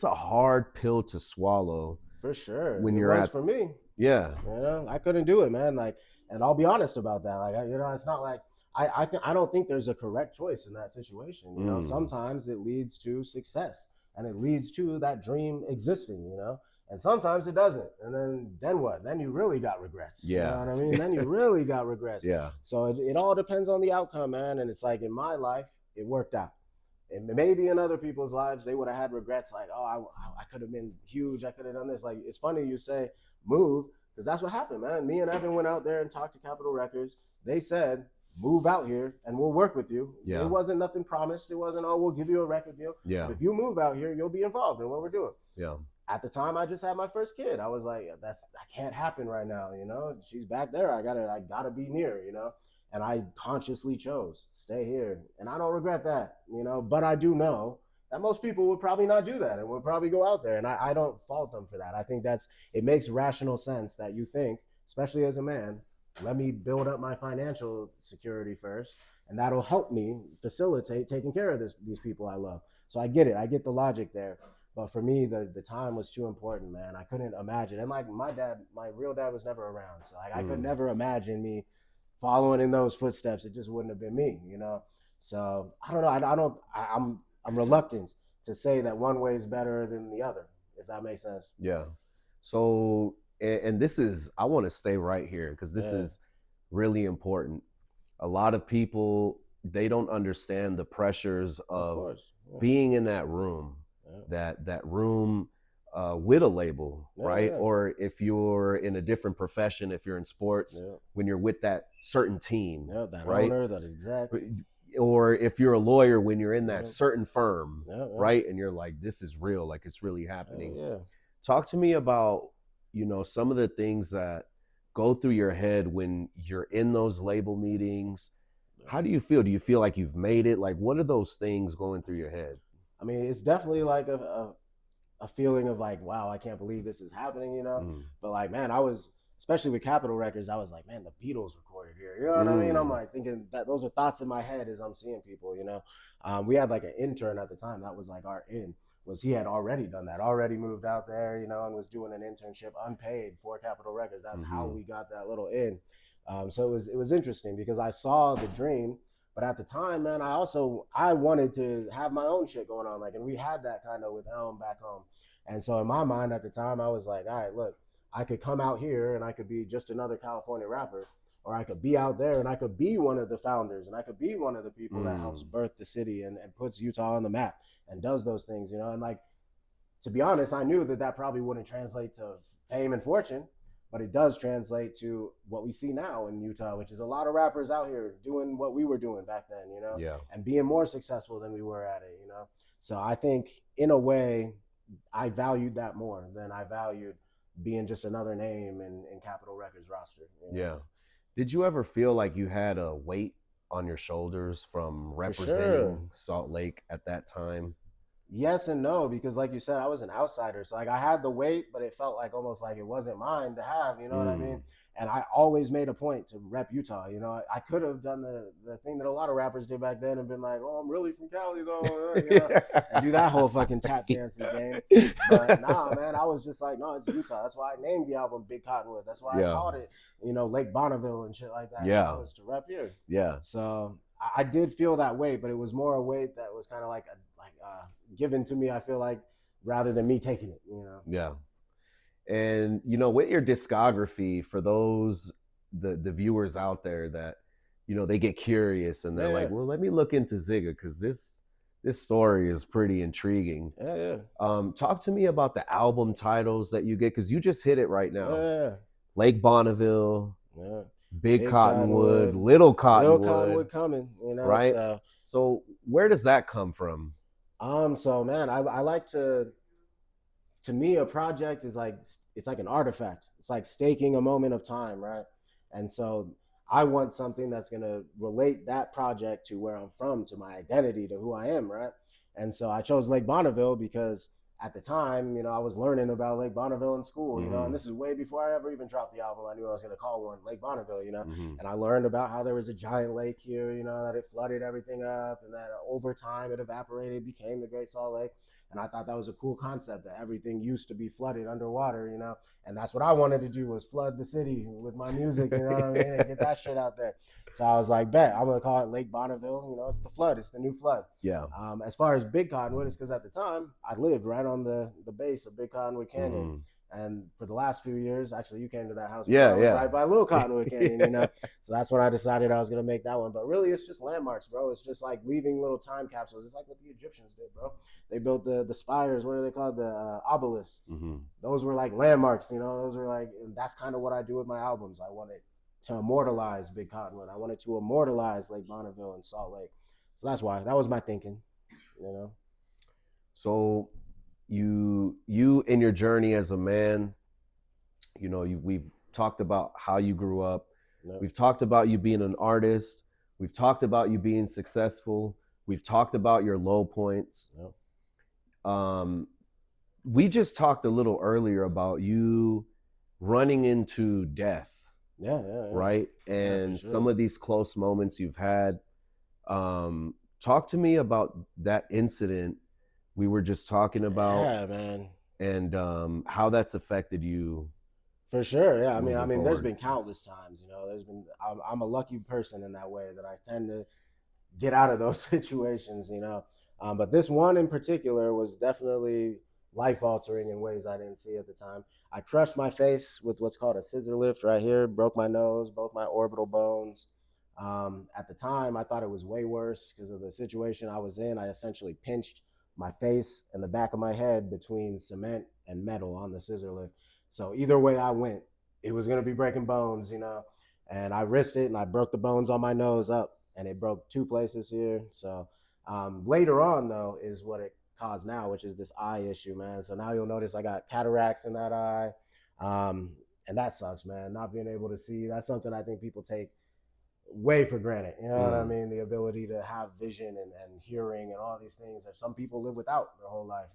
hard pill to swallow. For sure. When you're at, for me. Yeah. You know, I couldn't do it, man. Like, and I'll be honest about that. Like, you know, it's not like I don't think there's a correct choice in that situation. You know, sometimes it leads to success and it leads to that dream existing, you know, and sometimes it doesn't. And then what? Then you really got regrets. You know what I mean? Then you really got regrets. So it all depends on the outcome, man. And it's like in my life, it worked out. And maybe in other people's lives, they would have had regrets like, oh, I could have been huge. I could have done this. Like, it's funny you say move, because that's what happened, man. Me and Evan went out there and talked to Capitol Records. They said, move out here and we'll work with you. It wasn't nothing promised. It wasn't, oh, we'll give you a record deal. But if you move out here, you'll be involved in what we're doing. At the time, I just had my first kid. I was like, that can't happen right now, you know? She's back there. I gotta be near, you know? And I consciously chose stay here. And I don't regret that, you know, but I do know that most people would probably not do that and would probably go out there. And I don't fault them for that. I think it makes rational sense that you think, especially as a man, let me build up my financial security first, and that'll help me facilitate taking care of these people I love. So I get it. I get the logic there. But for me, the time was too important, man. I couldn't imagine. And like my real dad was never around. So like I could never imagine me following in those footsteps. It just wouldn't have been me, you know? So I don't know. I'm reluctant to say that one way is better than the other, if that makes sense. Yeah. So, and this is, I want to stay right here because this is really important. A lot of people, they don't understand the pressures of being in that room, that room with a label, right? Or if you're in a different profession, if you're in sports, when you're with that certain team, that right? owner, that exactly. Or if you're a lawyer, when you're in that certain firm, right? And you're like, this is real, like it's really happening. Talk to me about, you know, some of the things that go through your head when you're in those label meetings. How do you feel? Do you feel like you've made it? Like, what are those things going through your head? I mean, it's definitely like a feeling of like, wow, I can't believe this is happening, you know? But like, man, I was, especially with Capitol Records, I was like, man, the Beatles recorded here. You know what I mean? I'm like thinking that those are thoughts in my head as I'm seeing people, you know? We had like an intern at the time. That was like our in. Was he had already done that, already moved out there, you know, and was doing an internship unpaid for Capitol Records. That's how we got that little in. So it was interesting because I saw the dream, but at the time, man, I wanted to have my own shit going on, like, and we had that kind of with Elm back home. And so in my mind at the time, I was like, all right, look, I could come out here and I could be just another California rapper, or I could be out there and I could be one of the founders and I could be one of the people that helps birth the city and puts Utah on the map and does those things, you know. And like, to be honest, I knew that probably wouldn't translate to fame and fortune, but it does translate to what we see now in Utah, which is a lot of rappers out here doing what we were doing back then, you know, and being more successful than we were at it, you know. So I think in a way, I valued that more than I valued being just another name in Capitol Records roster. You know? Yeah. Did you ever feel like you had a weight on your shoulders from representing Salt Lake at that time? Yes and no, because like you said, I was an outsider. So like I had the weight, but it felt like almost like it wasn't mine to have, you know what I mean? And I always made a point to rep Utah. You know, I could have done the thing that a lot of rappers did back then and been like, oh, I'm really from Cali though, you know, and do that whole fucking tap dancing game. But nah, man, I was just like, no, it's Utah. That's why I named the album Big Cottonwood. That's why I called it, you know, Lake Bonneville and shit like that. Yeah. It was to rep here. Yeah. So I did feel that weight, but it was more a weight that was kind of like given to me, I feel like, rather than me taking it, you know? Yeah. And, you know, with your discography, for those, the viewers out there that, you know, they get curious and they're like, well, let me look into Zigga because this story is pretty intriguing. Talk to me about the album titles that you get, because you just hit it right now. Lake Bonneville, Big Cottonwood, Little Cottonwood coming, you know? Right? So where does that come from? So man, I like to me, a project is like, it's like an artifact. It's like staking a moment of time, right? And so I want something that's going to relate that project to where I'm from, to my identity, to who I am, right? And so I chose Lake Bonneville because at the time, you know, I was learning about Lake Bonneville in school, you know, and this is way before I ever even dropped the album. I knew I was going to call one Lake Bonneville, you know, and I learned about how there was a giant lake here, you know, that it flooded everything up and that over time it evaporated, became the Great Salt Lake. And I thought that was a cool concept, that everything used to be flooded underwater, you know, and that's what I wanted to do, was flood the city with my music, you know what I mean, and get that shit out there. So I was like, bet, I'm gonna call it Lake Bonneville. You know, it's the flood, it's the new flood. Yeah. As far as Big Cottonwood, it's because at the time I lived right on the base of Big Cottonwood Canyon. And for the last few years, actually, you came to that house. Right by Little Cottonwood Canyon, you know. So that's when I decided I was gonna make that one. But really, it's just landmarks, bro. It's just like leaving little time capsules. It's like what the Egyptians did, bro. They built the spires. What are they called? The obelisks. Those were like landmarks, you know. Those were like, and that's kind of what I do with my albums. I wanted to immortalize Big Cottonwood. I wanted to immortalize Lake Bonneville and Salt Lake. So that's why. That was my thinking, you know. So you in your journey as a man, you know, we've talked about how you grew up. We've talked about you being an artist. We've talked about you being successful. We've talked about your low points. We just talked a little earlier about you running into death, Right. And some of these close moments you've had, talk to me about that incident we were just talking about. Yeah, man. And how that's affected you. For sure. Yeah. I mean, forward. there's been countless times, I'm a lucky person in that way, that I tend to get out of those situations, but this one in particular was definitely life altering in ways I didn't see at the time. I crushed my face with what's called a scissor lift right here, broke my nose, both my orbital bones. At the time, I thought it was way worse because of the situation I was in. I essentially pinched my face and the back of my head between cement and metal on the scissor lift. So either way I went, it was going to be breaking bones, and I risked it and I broke the bones on my nose up, and it broke 2 places here. So later on, though, is what it caused now, which is this eye issue, man. So now you'll notice I got cataracts in that eye. And that sucks, man. Not being able to see, that's something I think people take way for granted. You know what I mean? The ability to have vision and hearing and all these things that some people live without their whole life,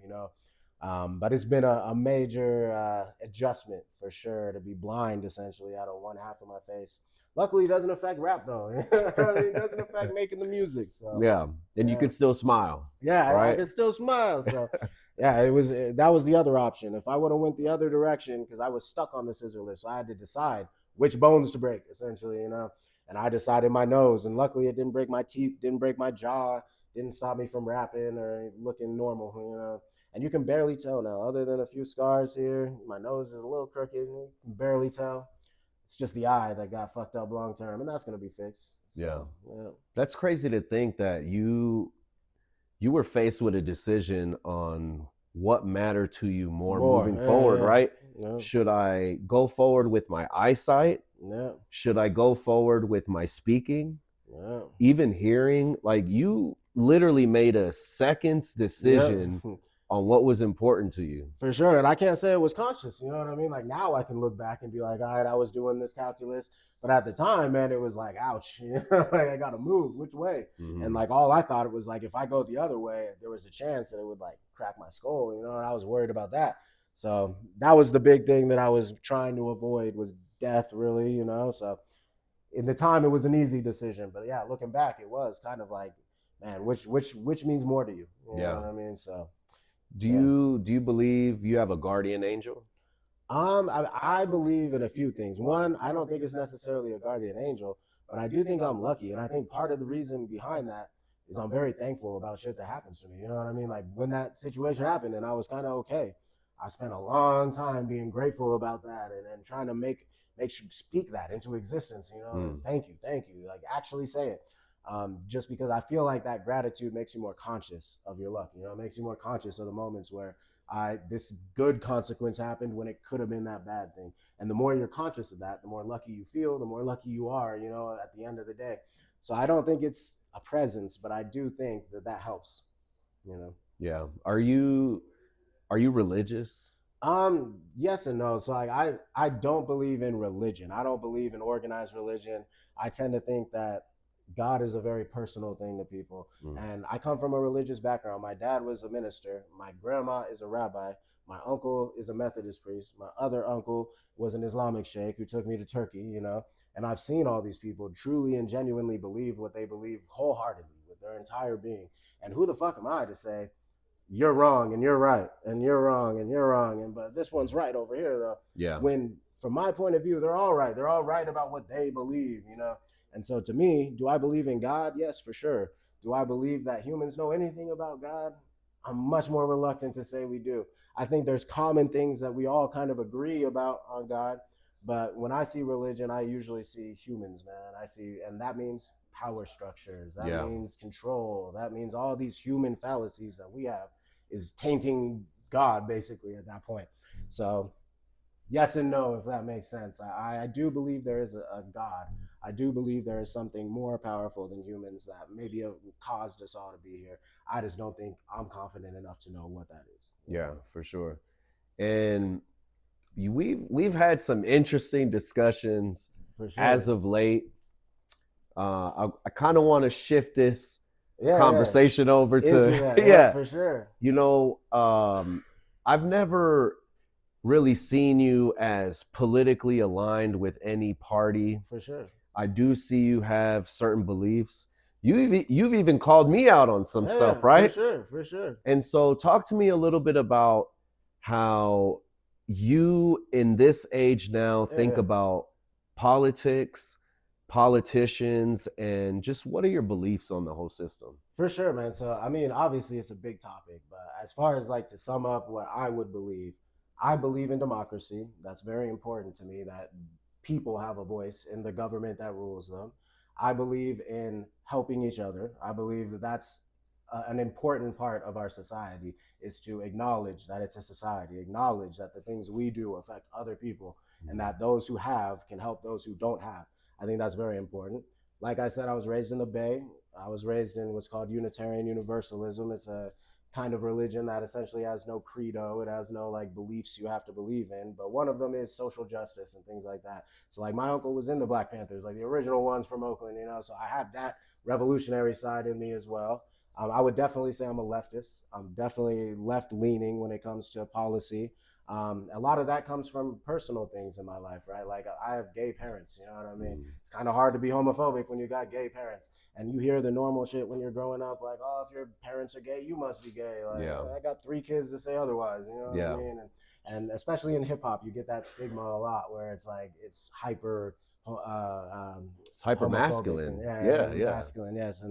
But it's been a major adjustment for sure, to be blind essentially out of one half of my face. Luckily, it doesn't affect rap though. It doesn't affect making the music. So yeah, and you can still smile. Yeah, right? I can still smile. So yeah, that was the other option. If I would have went the other direction, because I was stuck on the scissor lift, so I had to decide which bones to break essentially, And I decided my nose, and luckily it didn't break my teeth, didn't break my jaw, didn't stop me from rapping or looking normal, And you can barely tell now, other than a few scars here. My nose is a little crooked, you can barely tell. It's just the eye that got fucked up long term, and that's gonna be fixed. So, yeah, that's crazy to think that you were faced with a decision on what mattered to you more moving forward, right? Yeah. Should I go forward with my eyesight? Yeah. Should I go forward with my speaking? Yeah. Even hearing? Like, you literally made a second's decision on what was important to you. For sure. And I can't say it was conscious, you know what I mean? Like, now I can look back and be like, all right, I was doing this calculus. But at the time, man, it was like, ouch, like, I got to move, which way? And like, all I thought it was like, if I go the other way, there was a chance that it would like crack my skull, and I was worried about that. So that was the big thing that I was trying to avoid, was death, really, So in the time, it was an easy decision. But yeah, looking back, it was kind of like, man, which means more to you? You know what I mean? So do you believe you have a guardian angel? I believe in a few things. One, I don't think it's necessarily a guardian angel, but I do think I'm lucky. And I think part of the reason behind that is I'm very thankful about shit that happens to me. You know what I mean? Like, when that situation happened and I was kind of okay, I spent a long time being grateful about that and trying to make you speak that into existence. Thank you. Like, actually say it. Just because I feel like that gratitude makes you more conscious of your luck. It makes you more conscious of the moments where this good consequence happened when it could have been that bad thing. And the more you're conscious of that, the more lucky you feel, the more lucky you are, at the end of the day. So I don't think it's a presence, but I do think that helps, Yeah. Are you religious? Yes and no. So I don't believe in religion. I don't believe in organized religion. I tend to think that God is a very personal thing to people. And I come from a religious background. My dad was a minister. My grandma is a rabbi. My uncle is a Methodist priest. My other uncle was an Islamic sheikh who took me to Turkey, And I've seen all these people truly and genuinely believe what they believe wholeheartedly with their entire being. And who the fuck am I to say, you're wrong and you're right and you're wrong and you're wrong, but this one's right over here, though. Yeah. When, from my point of view, they're all right. They're all right about what they believe, And so to me, do I believe in God? Yes, for sure. Do I believe that humans know anything about God? I'm much more reluctant to say we do. I think there's common things that we all kind of agree about on God. But when I see religion, I usually see humans, man. And that means power structures. That means control. That means all these human fallacies that we have is tainting God, basically, at that point. So yes and no, if that makes sense. I do believe there is a God. I do believe there is something more powerful than humans that maybe caused us all to be here. I just don't think I'm confident enough to know what that is. Yeah, for sure. And we've had some interesting discussions as of late. I kind of want to shift this conversation over to that, for sure. I've never really seen you as politically aligned with any party. For sure. I do see you have certain beliefs. You've even called me out on some stuff, right? For sure. And so talk to me a little bit about how you in this age now think about politics, politicians, and just what are your beliefs on the whole system? For sure, man. So, I mean, obviously it's a big topic, but as far as like to sum up what I believe in democracy. That's very important to me that people have a voice in the government that rules them. I believe in helping each other. I believe that that's an important part of our society is to acknowledge that it's a society, acknowledge that the things we do affect other people and that those who have can help those who don't have. I think that's very important. Like I said, I was raised in the Bay. I was raised in what's called Unitarian Universalism. It's a kind of religion that essentially has no credo. It has no like beliefs you have to believe in. But one of them is social justice and things like that. So like my uncle was in the Black Panthers, like the original ones from Oakland, you know. So I have that revolutionary side in me as well. I would definitely say I'm a leftist. I'm definitely left leaning when it comes to policy. A lot of that comes from personal things in my life, right? Like I have gay parents, you know what I mean? It's kind of hard to be homophobic when you got gay parents and you hear the normal shit when you're growing up, like, oh, if your parents are gay, you must be gay. Like, I got 3 kids to say otherwise, you know what I mean? And especially in hip hop, you get that stigma a lot where it's like, it's it's hyper masculine. Masculine, yes.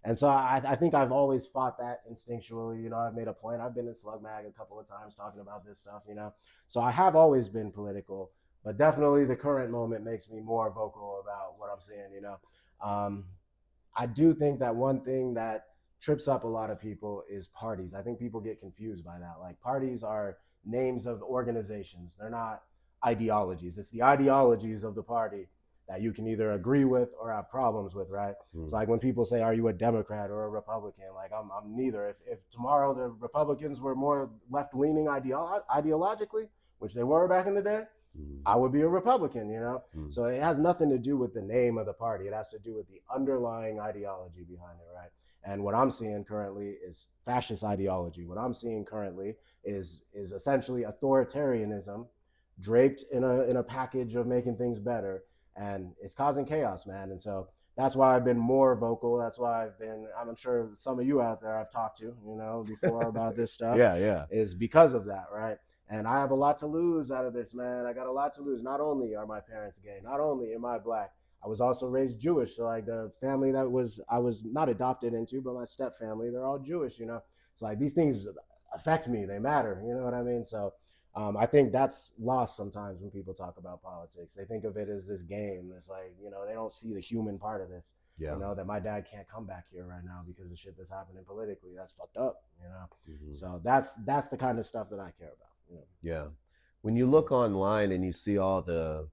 And so I think I've always fought that instinctually. You know, I've made a point. I've been in Slug Mag a couple of times talking about this stuff, you know. So I have always been political, but definitely the current moment makes me more vocal about what I'm saying, you know. I do think that one thing that trips up a lot of people is parties. I think people get confused by that. Like parties are names of organizations. They're not ideologies. It's the ideologies of the party that you can either agree with or have problems with, right? It's like when people say, are you a Democrat or a Republican? Like I'm neither. If tomorrow the Republicans were more left-leaning ideologically, which they were back in the day, I would be a Republican, you know? So it has nothing to do with the name of the party. It has to do with the underlying ideology behind it, right? And what I'm seeing currently is fascist ideology. What I'm seeing currently is essentially authoritarianism draped in a package of making things better, and it's causing chaos, man. And so that's why I've been more vocal. That's why I'm sure some of you out there I've talked to, you know, before about this stuff. Is because of that, right? And I have a lot to lose out of this, man. I got a lot to lose. Not only are my parents gay, not only am I Black, I was also raised Jewish. So like the family that I was not adopted into, but my step family, they're all Jewish, you know. It's like these things affect me. They matter. You know what I mean? So I think that's lost sometimes when people talk about politics. They think of it as this game. It's like, you know, they don't see the human part of this. You know, that my dad can't come back here right now because of shit that's happening politically. That's fucked up, you know? So that's the kind of stuff that I care about. You know? When you look online and you see all the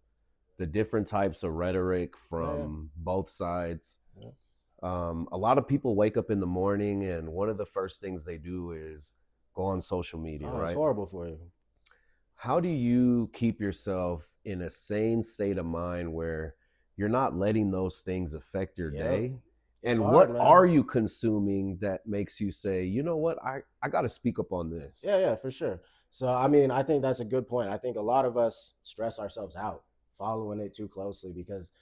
different types of rhetoric from both sides, a lot of people wake up in the morning and one of the first things they do is go on social media, right? It's horrible for you. How do you keep yourself in a sane state of mind where you're not letting those things affect your day? And what are you consuming that makes you say, you know what, I got to speak up on this? Yeah, for sure. So, I mean, I think that's a good point. I think a lot of us stress ourselves out following it too closely because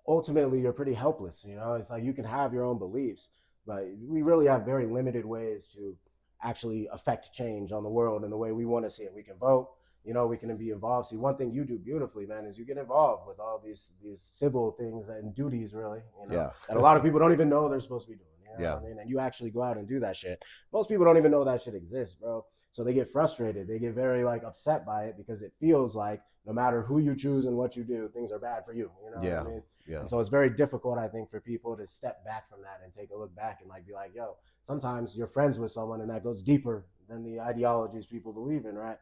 ultimately you're pretty helpless. You know, it's like you can have your own beliefs, but we really have very limited ways to actually affect change on the world in the way we want to see it. We can vote, you know, we can be involved. See, one thing you do beautifully, man, is you get involved with all these civil things and duties, really, you know, that a lot of people don't even know they're supposed to be doing. You know what I mean? And you actually go out and do that shit. Most people don't even know that shit exists, bro. So they get frustrated. They get very like upset by it because it feels like no matter who you choose and what you do, things are bad for you. You know what I mean? And so it's very difficult, I think, for people to step back from that and take a look back and like be like, yo, sometimes you're friends with someone and that goes deeper than the ideologies people believe in, right?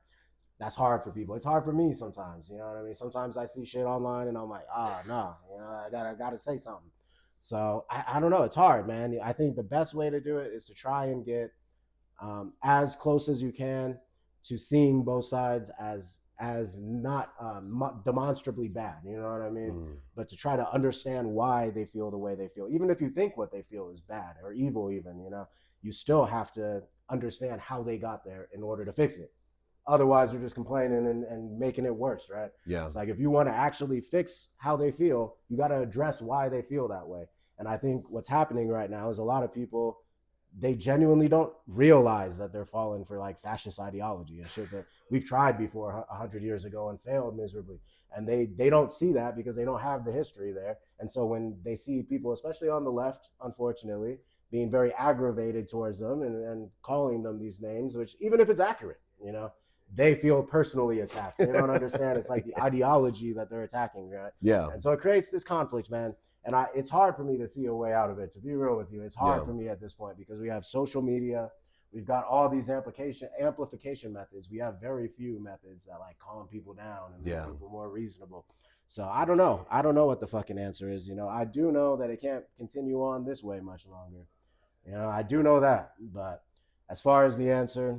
That's hard for people. It's hard for me sometimes, you know what I mean? Sometimes I see shit online and I'm like, nah, you know, I gotta say something. So I don't know. It's hard, man. I think the best way to do it is to try and get as close as you can to seeing both sides as not demonstrably bad, you know what I mean? But to try to understand why they feel the way they feel. Even if you think what they feel is bad or evil even, you know, you still have to understand how they got there in order to fix it. Otherwise, they're just complaining and making it worse, right? Yeah. It's like if you want to actually fix how they feel, you got to address why they feel that way. And I think what's happening right now is a lot of people, they genuinely don't realize that they're falling for like fascist ideology and shit that we've tried before 100 years ago and failed miserably. And they don't see that because they don't have the history there. And so when they see people, especially on the left, unfortunately, being very aggravated towards them and calling them these names, which even if it's accurate, they feel personally attacked. They don't understand. It's like the ideology that they're attacking, right? Yeah. And so it creates this conflict, man. And it's hard for me to see a way out of it, to be real with you. It's hard for me at this point because we have social media. We've got all these amplification methods. We have very few methods that like calm people down and make people more reasonable. So I don't know. I don't know what the fucking answer is. I do know that it can't continue on this way much longer. I do know that. But as far as the answer,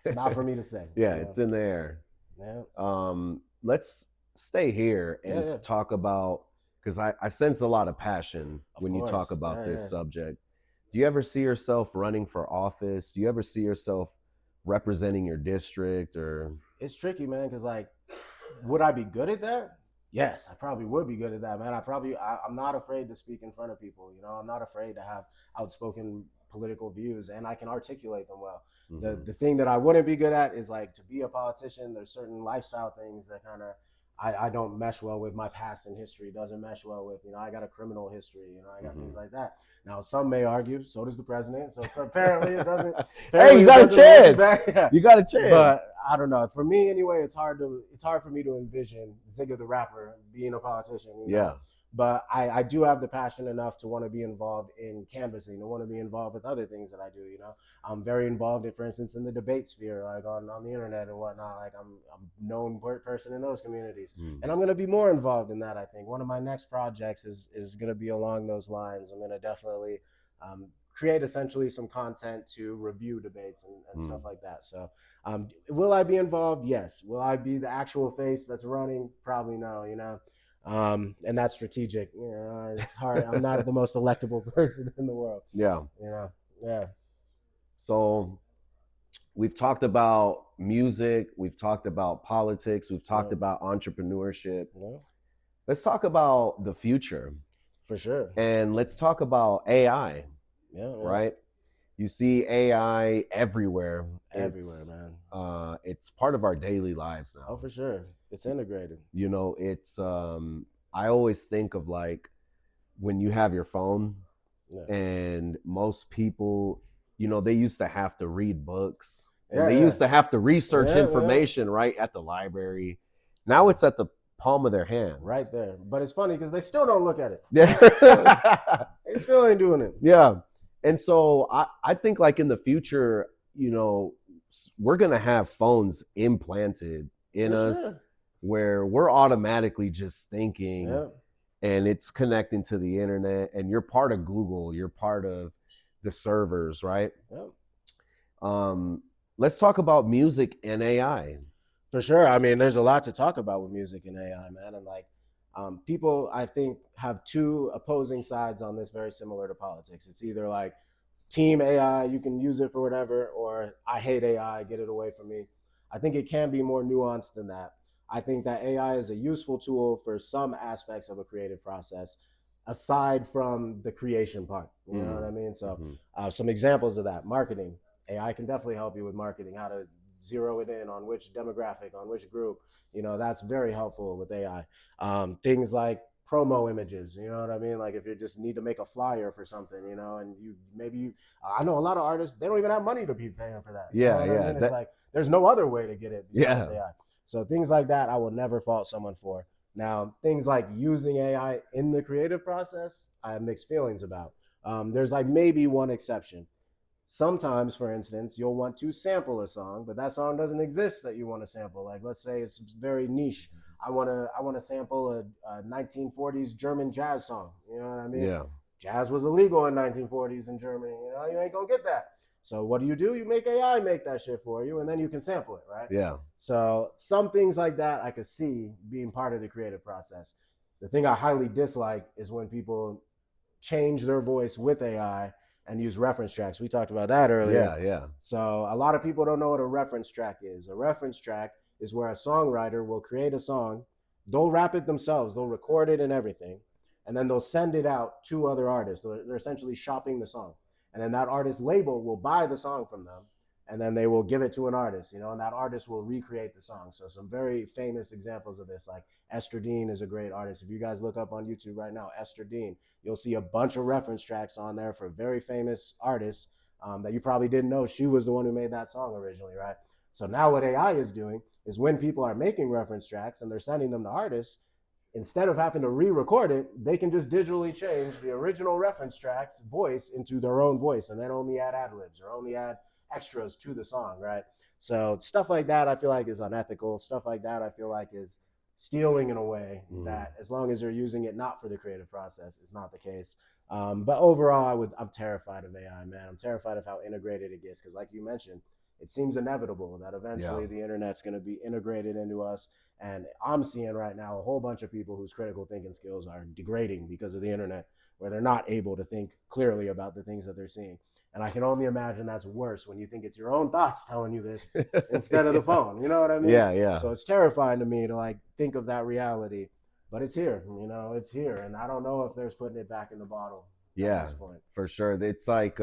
not for me to say. It's in the air. Let's stay here and talk about, because I sense a lot of passion when you talk about this subject. Do you ever see yourself running for office? Do you ever see yourself representing your district? Or it's tricky, man, because like, would I be good at that? Yes, I probably would be good at that, man. I'm not afraid to speak in front of people. I'm not afraid to have outspoken political views, and I can articulate them well. Mm-hmm. The thing that I wouldn't be good at is like to be a politician. There's certain lifestyle things that kind of I don't mesh well with. My past and history doesn't mesh well with. I got a criminal history. I got things like that. Now, some may argue, so does the president. So apparently it doesn't. Hey, you got a chance. You got a chance. But I don't know. For me, anyway, it's hard for me to envision Zigga the rapper being a politician. But I do have the passion enough to want to be involved in canvassing, to want to be involved with other things that I do. I'm very involved in, for instance, in the debate sphere, like on the internet and whatnot. Like I'm a known person in those communities, and I'm going to be more involved in that. I think one of my next projects is going to be along those lines. I'm going to definitely create essentially some content to review debates and stuff like that. So will I be involved? Yes. Will I be the actual face that's running? Probably no. And that's strategic. It's hard. I'm not the most electable person in the world. Yeah. So we've talked about music, we've talked about politics, we've talked about entrepreneurship. Let's talk about the future. For sure. And let's talk about AI. Right? You see AI everywhere. Man. It's part of our daily lives now. Oh, for sure. It's integrated. It's I always think of like when you have your phone and most people, they used to have to read books and they used to have to research information right at the library. Now it's at the palm of their hands. Right there. But it's funny because they still don't look at it. Yeah. They still ain't doing it. Yeah. And so I think like in the future, we're going to have phones implanted in us where we're automatically just thinking and it's connecting to the internet and you're part of Google, you're part of the servers, right? Let's talk about music and AI. For sure. I mean, there's a lot to talk about with music and AI, man. And like people, I think, have two opposing sides on this, very similar to politics. It's either like team AI, you can use it for whatever, or I hate AI, get it away from me. I think it can be more nuanced than that. I think that AI is a useful tool for some aspects of a creative process, aside from the creation part. You know what I mean? So some examples of that: marketing. AI can definitely help you with marketing, how to zero it in on which demographic, on which group. That's very helpful with AI. Things like promo images, you know what I mean? Like if you just need to make a flyer for something, and I know a lot of artists, they don't even have money to be paying for that. I mean? It's like there's no other way to get it besides AI. So things like that, I will never fault someone for. Now, things like using AI in the creative process, I have mixed feelings about. There's like maybe one exception. Sometimes, for instance, you'll want to sample a song, but that song doesn't exist that you want to sample. Like, let's say it's very niche. I want to sample a 1940s German jazz song. You know what I mean? Yeah. Jazz was illegal in 1940s in Germany. You ain't gonna get that. So what do? You make AI make that shit for you, and then you can sample it, right? Yeah. So some things like that I could see being part of the creative process. The thing I highly dislike is when people change their voice with AI and use reference tracks. We talked about that earlier. Yeah. So a lot of people don't know what a reference track is. A reference track is where a songwriter will create a song. They'll rap it themselves. They'll record it and everything. And then they'll send it out to other artists. They're essentially shopping the song. And then that artist label will buy the song from them. And then they will give it to an artist, you know, and that artist will recreate the song. So some very famous examples of this, like Esther Dean is a great artist. If you guys look up on YouTube right now, Esther Dean, you'll see a bunch of reference tracks on there for very famous artists that you probably didn't know she was the one who made that song originally, right? So now what AI is doing is when people are making reference tracks and they're sending them to artists, instead of having to re-record it, they can just digitally change the original reference track's voice into their own voice and then only add ad-libs or only add extras to the song, right? So stuff like that I feel like is unethical. Stuff like that I feel like is stealing in a way that, as long as you're using it not for the creative process, is not the case. But overall, I'm terrified of AI, man. I'm terrified of how integrated it gets, because like you mentioned, it seems inevitable that eventually the internet's going to be integrated into us. And I'm seeing right now a whole bunch of people whose critical thinking skills are degrading because of the internet, where they're not able to think clearly about the things that they're seeing. And I can only imagine that's worse when you think it's your own thoughts telling you this instead of the phone. You know what I mean? Yeah. So it's terrifying to me to like think of that reality, but it's here. You know, it's here, and I don't know if there's putting it back in the bottle. Yeah, for sure. It's like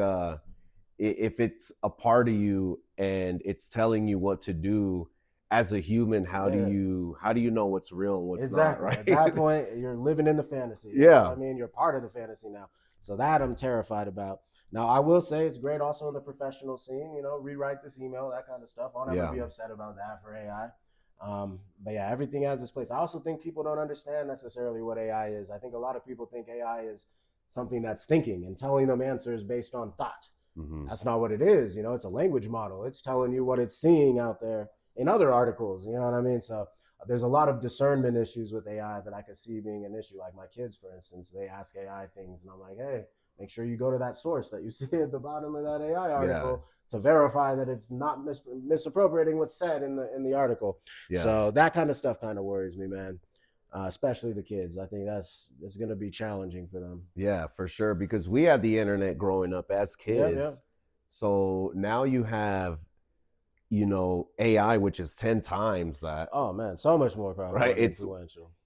if it's a part of you and it's telling you what to do as a human, how do you know what's real and what's not? Right. At that point, you're living in the fantasy. You know what I mean, you're part of the fantasy now. So that I'm terrified about. Now, I will say it's great also in the professional scene, you know, rewrite this email, that kind of stuff. I'll never be upset about that for AI. But yeah, everything has its place. I also think people don't understand necessarily what AI is. I think a lot of people think AI is something that's thinking and telling them answers based on thought. That's not what it is. You know, it's a language model. It's telling you what it's seeing out there in other articles. You know what I mean? So there's a lot of discernment issues with AI that I could see being an issue. Like my kids, for instance, they ask AI things and I'm like, hey, make sure you go to that source that you see at the bottom of that AI article to verify that it's not misappropriating what's said in the article. So that kind of stuff kind of worries me, man. Especially the kids. I think it's going to be challenging for them. Yeah, for sure. Because we had the internet growing up as kids. So now you have, you know, AI, which is 10 times that. Oh man, so much more powerful. Right.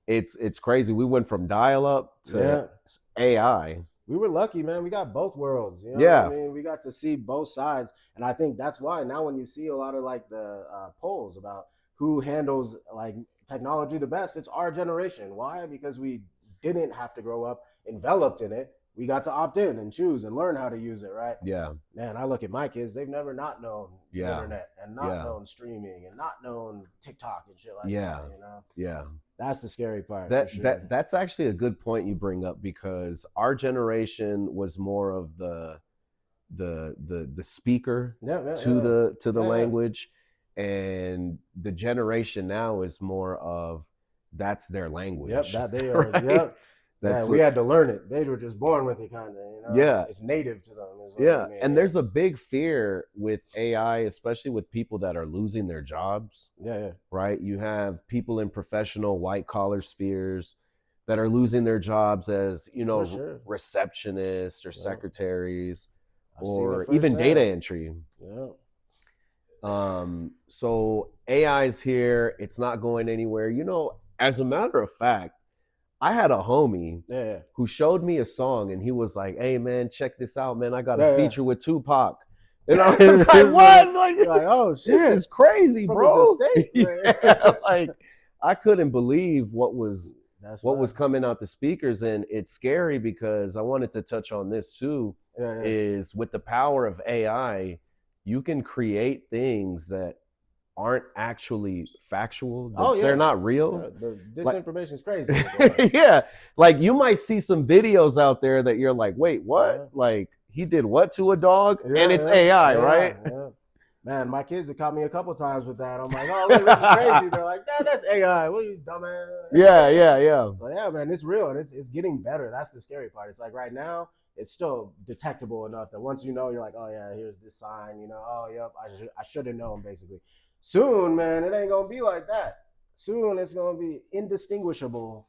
It's crazy. We went from dial-up to AI. We were lucky, man. We got both worlds. You know what I mean? We got to see both sides. And I think that's why now when you see a lot of like the polls about who handles like technology the best, it's our generation. Why? Because we didn't have to grow up enveloped in it. We got to opt in and choose and learn how to use it, right? Yeah. Man, I look at my kids, they've never not known the internet and not known streaming and not known TikTok and shit like that, you know? Yeah. That's the scary part. That's actually a good point you bring up, because our generation was more of the speaker to the language, and the generation now is more of that's their language. Yep, that they are. Right? We had to learn it. They were just born with it, kind of. You know? Yeah, it's native to them. I mean. And there's a big fear with AI, especially with people that are losing their jobs. Right. You have people in professional white collar spheres that are losing their jobs as, you know, receptionists or secretaries or even data entry. So AI's here. It's not going anywhere. You know, as a matter of fact, I had a homie who showed me a song and he was like, hey man, check this out, man. I got a feature with Tupac. And I was like, what? Like, oh shit, this is crazy, bro. Like I couldn't believe what was coming out the speakers. And it's scary because I wanted to touch on this too, is with the power of AI, you can create things that aren't actually factual. They're not real. The disinformation is crazy. Like you might see some videos out there that you're like, wait, what? Like he did what to a dog? And it's AI, right? Man, my kids have caught me a couple times with that. I'm like, oh, look, this is crazy. They're like, that's AI. What are you, dumbass? So yeah, man, it's real and it's getting better. That's the scary part. It's like right now, it's still detectable enough that once you know, you're like, oh yeah, here's this sign. You know, oh yep, I should have known basically. Soon, man, it ain't gonna be like that. Soon, it's gonna be indistinguishable